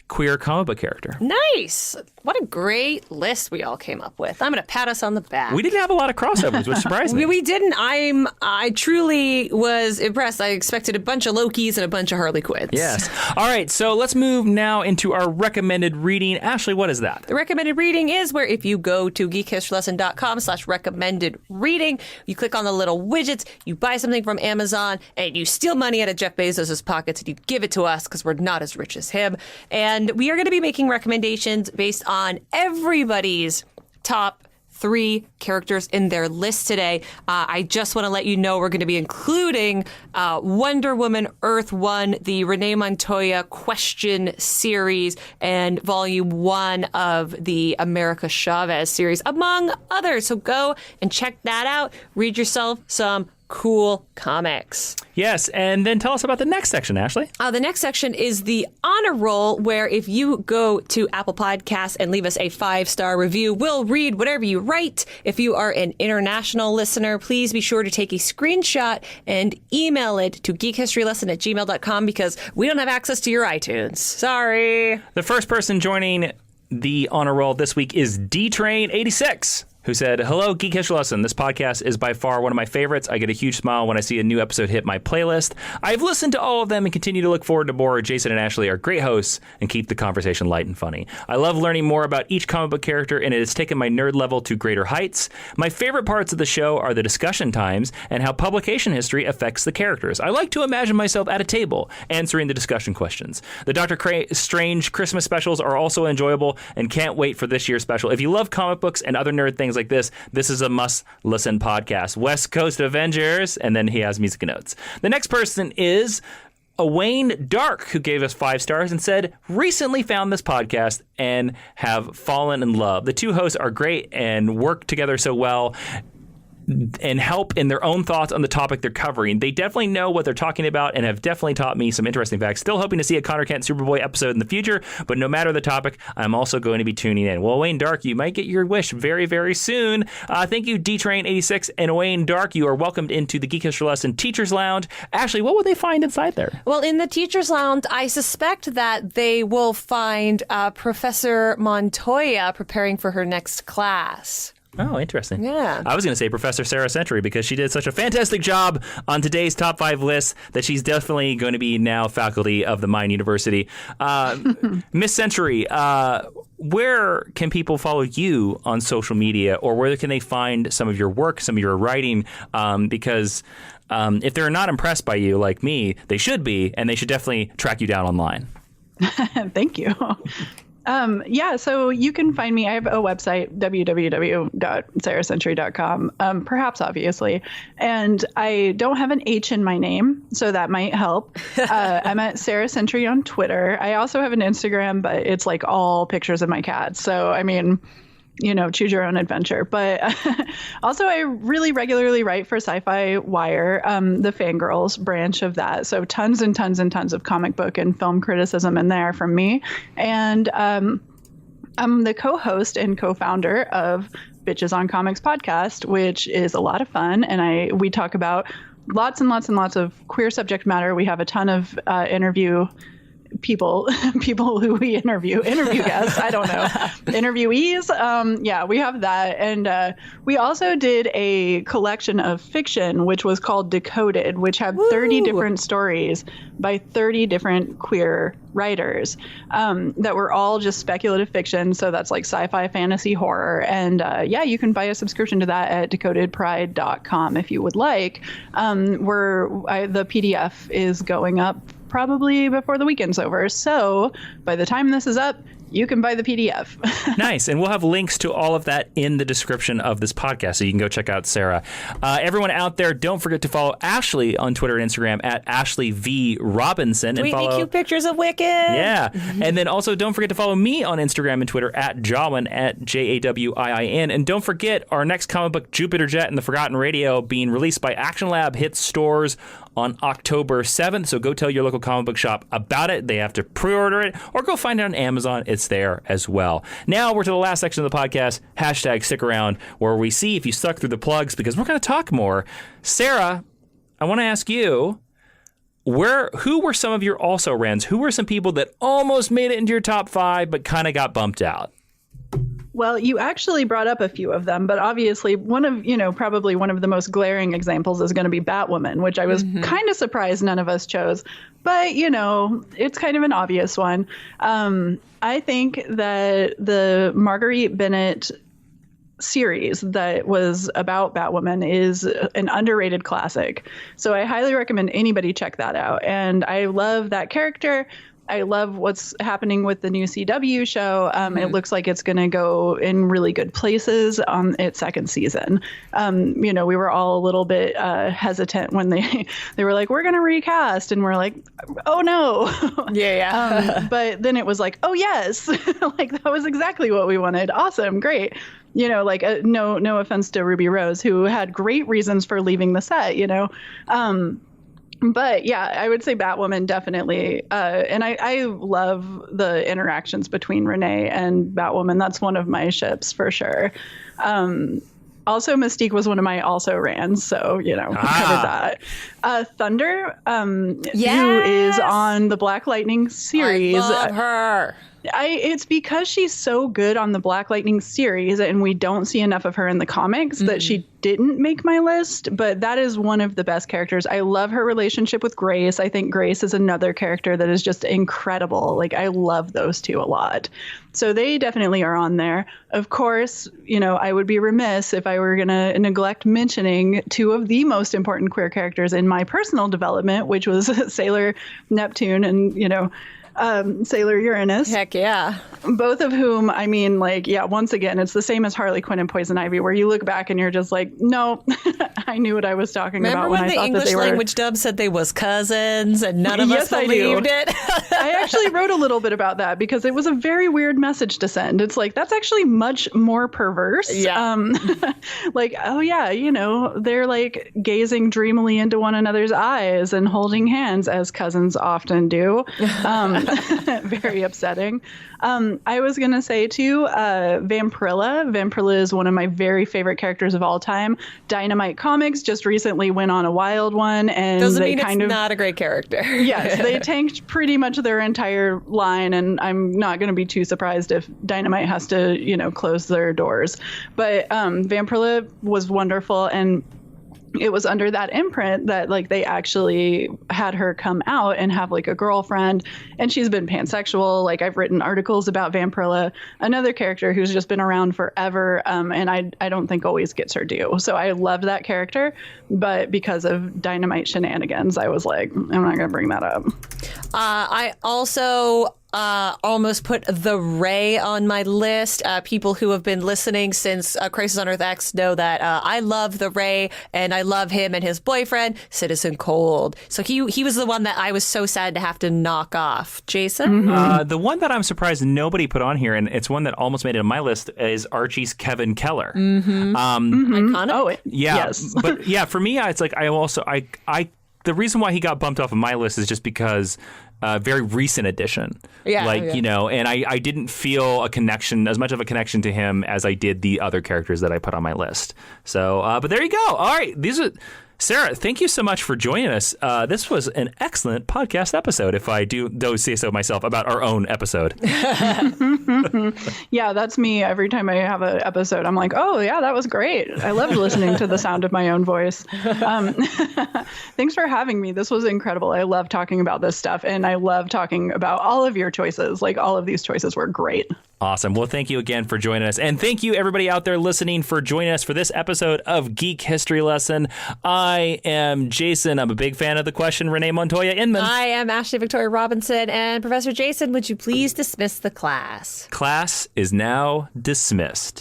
[SPEAKER 1] queer comic book character.
[SPEAKER 2] Nice. What a great list we all came up with. I'm going to pat us on the back.
[SPEAKER 1] We didn't have a lot of crossovers, which surprised me.
[SPEAKER 2] We didn't. I truly was impressed. I expected a bunch of Lokis and a bunch of Harley Quinns.
[SPEAKER 1] Yes. All right. So let's move now into our recommended reading. Ashley, what is that?
[SPEAKER 2] The recommended reading is where if you go to geekhistorylesson.com/recommended reading, you click on the little widgets, you buy something from Amazon, and you steal money out of Jeff Bezos' pockets and you give it to us because we're not as rich as him. And we are going to be making recommendations based on everybody's top 3 characters in their list today. I just want to let you know we're going to be including Wonder Woman Earth 1, the Renee Montoya Question series, and Volume 1 of the America Chavez series, among others. So go and check that out. Read yourself some cool comics.
[SPEAKER 1] Yes, and then tell us about the next section, Ashley.
[SPEAKER 2] The next section is the honor roll, where if you go to Apple Podcasts and leave us a 5-star review, we'll read whatever you write. If you are an international listener, please be sure to take a screenshot and email it to geekhistorylesson@gmail.com because we don't have access to your iTunes. Sorry.
[SPEAKER 1] The first person joining the honor roll this week is D-Train86. Who said, "Hello, Geek History Lesson. This podcast is by far one of my favorites. I get a huge smile when I see a new episode hit my playlist. I've listened to all of them and continue to look forward to more. Jason and Ashley are great hosts and keep the conversation light and funny. I love learning more about each comic book character, and it has taken my nerd level to greater heights. My favorite parts of the show are the discussion times and how publication history affects the characters. I like to imagine myself at a table answering the discussion questions. The Dr. Strange Christmas specials are also enjoyable and can't wait for this year's special. If you love comic books and other nerd things like this is a must-listen podcast. West Coast Avengers," and then he has music notes. The next person is Wayne Dark, who gave us 5 stars and said, "Recently found this podcast and have fallen in love. The 2 hosts are great and work together so well. and help in their own thoughts on the topic they're covering. They definitely know what they're talking about and have definitely taught me some interesting facts. Still hoping to see a Connor Kent Superboy episode in the future, but no matter the topic, I'm also going to be tuning in. Well, Wayne Dark, you might get your wish very, very soon. Thank you, D-Train86 and Wayne Dark. You are welcomed into the Geek History Lesson Teachers Lounge. Ashley, what will they find inside there?
[SPEAKER 2] Well, in the Teachers Lounge, I suspect that they will find Professor Montoya preparing for her next class.
[SPEAKER 1] Oh, interesting.
[SPEAKER 2] Yeah.
[SPEAKER 1] I was going to say Professor Sara Sentry because she did such a fantastic job on today's top 5 list that she's definitely going to be now faculty of the Mine University. Miss Sentry, where can people follow you on social media, or where can they find some of your work, some of your writing? Because if they're not impressed by you like me, they should be, and they should definitely track you down online.
[SPEAKER 3] Thank you. So you can find me. I have a website, www.sarasentry.com, perhaps obviously. And I don't have an H in my name, so that might help. I'm at Sara Sentry on Twitter. I also have an Instagram, but it's like all pictures of my cats. So, I mean, choose your own adventure. But also, I really regularly write for Sci-Fi Wire, the Fangirls branch of that. So tons and tons and tons of comic book and film criticism in there from me. And I'm the co-host and co-founder of Bitches on Comics podcast, which is a lot of fun. And we talk about lots and lots and lots of queer subject matter. We have a ton of people who we interview guests, I don't know, interviewees. We have that. And we also did a collection of fiction, which was called Decoded, which had 30 different stories by 30 different queer writers that were all just speculative fiction. So that's like sci-fi, fantasy, horror. And you can buy a subscription to that at decodedpride.com if you would like. The PDF is going up probably before the weekend's over. So by the time this is up, you can buy the PDF.
[SPEAKER 1] Nice. And we'll have links to all of that in the description of this podcast, so you can go check out Sara. Everyone out there, don't forget to follow Ashley on Twitter and Instagram at Ashley V. Robinson.
[SPEAKER 2] Tweet me cute pictures of Wicked.
[SPEAKER 1] Yeah. And then also don't forget to follow me on Instagram and Twitter at Jawiin, at Jawiin. And don't forget our next comic book, Jupiter Jet and the Forgotten Radio, being released by Action Lab, hits stores on October 7th. So go tell your local comic book shop about it. They have to pre-order it, or go find it on Amazon. It's there as well. Now we're to the last section of the podcast, hashtag stick around, where we see if you stuck through the plugs, because we're going to talk more. Sara, I want to ask you, who were some of your also-rans? Who were some people that almost made it into your top 5 but kind of got bumped out?
[SPEAKER 3] Well, you actually brought up a few of them, but obviously probably one of the most glaring examples is going to be Batwoman, which I was kind of surprised none of us chose. But, it's kind of an obvious one. I think that the Marguerite Bennett series that was about Batwoman is an underrated classic. So I highly recommend anybody check that out. And I love that character. I love what's happening with the new CW show. It looks like it's going to go in really good places on its second season. We were all a little bit hesitant when they were like, we're going to recast. And we're like, oh, no.
[SPEAKER 2] Yeah.
[SPEAKER 3] But then it was like, oh, yes. Like, that was exactly what we wanted. Awesome. Great. No offense to Ruby Rose, who had great reasons for leaving the set, But yeah, I would say Batwoman definitely. And I love the interactions between Renee and Batwoman. That's one of my ships for sure. Also, Mystique was one of my also-rans, so, covered that. Thunder, who is on the Black Lightning series.
[SPEAKER 2] I love her.
[SPEAKER 3] It's because she's so good on the Black Lightning series, and we don't see enough of her in the comics, that she didn't make my list, but that is one of the best characters. I love her relationship with Grace. I think Grace is another character that is just incredible. Like, I love those two a lot. So they definitely are on there. Of course, I would be remiss if I were going to neglect mentioning two of the most important queer characters in my personal development, which was Sailor Neptune and, Sailor Uranus.
[SPEAKER 2] Heck yeah.
[SPEAKER 3] Both of whom, I mean, like, yeah, once again, it's the same as Harley Quinn and Poison Ivy, where you look back and you're just like, no, I knew what I was talking about when I thought
[SPEAKER 2] English
[SPEAKER 3] that they were.
[SPEAKER 2] language dub said they was cousins and none of us believed it?
[SPEAKER 3] I actually wrote a little bit about that because it was a very weird message to send. It's like, that's actually much more perverse.
[SPEAKER 2] Yeah.
[SPEAKER 3] Like, oh yeah, you know, they're like gazing dreamily into one another's eyes and holding hands, as cousins often do. Very upsetting. I was going to say too, Vampirilla. Vampirilla is one of my very favorite characters of all time. Dynamite Comics just recently went on a wild one, and
[SPEAKER 2] doesn't
[SPEAKER 3] they
[SPEAKER 2] mean
[SPEAKER 3] kind
[SPEAKER 2] it's
[SPEAKER 3] of
[SPEAKER 2] not a great character.
[SPEAKER 3] Yes, they tanked pretty much their entire line, and I'm not going to be too surprised if Dynamite has to, you know, close their doors. But Vampirilla was wonderful, and it was under that imprint that like they actually had her come out and have like a girlfriend, and she's been pansexual. Like I've written articles about Vampirilla, another character who's just been around forever, and I don't think always gets her due. So I loved that character, but because of Dynamite shenanigans, I was like, I'm not going to bring that up.
[SPEAKER 2] I also almost put the Ray on my list. People who have been listening since Crisis on Earth X know that I love the Ray, and I love him and his boyfriend, Citizen Cold. So he was the one that I was so sad to have to knock off. Jason?
[SPEAKER 4] Mm-hmm. The one that I'm surprised nobody put on here, and it's one that almost made it on my list, is Archie's Kevin Keller.
[SPEAKER 2] Iconic.
[SPEAKER 3] Oh,
[SPEAKER 4] Yeah,
[SPEAKER 3] yes.
[SPEAKER 4] But yeah, for me, it's like the reason why he got bumped off of my list is just because very recent addition.
[SPEAKER 2] Yeah.
[SPEAKER 4] You know, and I didn't feel as much of a connection to him as I did the other characters that I put on my list. So, but there you go. All right. Sarah, thank you so much for joining us. This was an excellent podcast episode, if I do say so myself, about our own episode.
[SPEAKER 3] Yeah, that's me. Every time I have an episode, I'm like, oh, yeah, that was great. I loved listening to the sound of my own voice. Thanks for having me. This was incredible. I love talking about this stuff, and I love talking about all of your choices. Like, all of these choices were great.
[SPEAKER 4] Awesome. Well, thank you again for joining us. And thank you, everybody out there listening, for joining us for this episode of Geek History Lesson. I am Jason. I'm a big fan of the question. Renee Montoya Inman.
[SPEAKER 2] I am Ashley Victoria Robinson. And Professor Jason, would you please dismiss the class?
[SPEAKER 4] Class is now dismissed.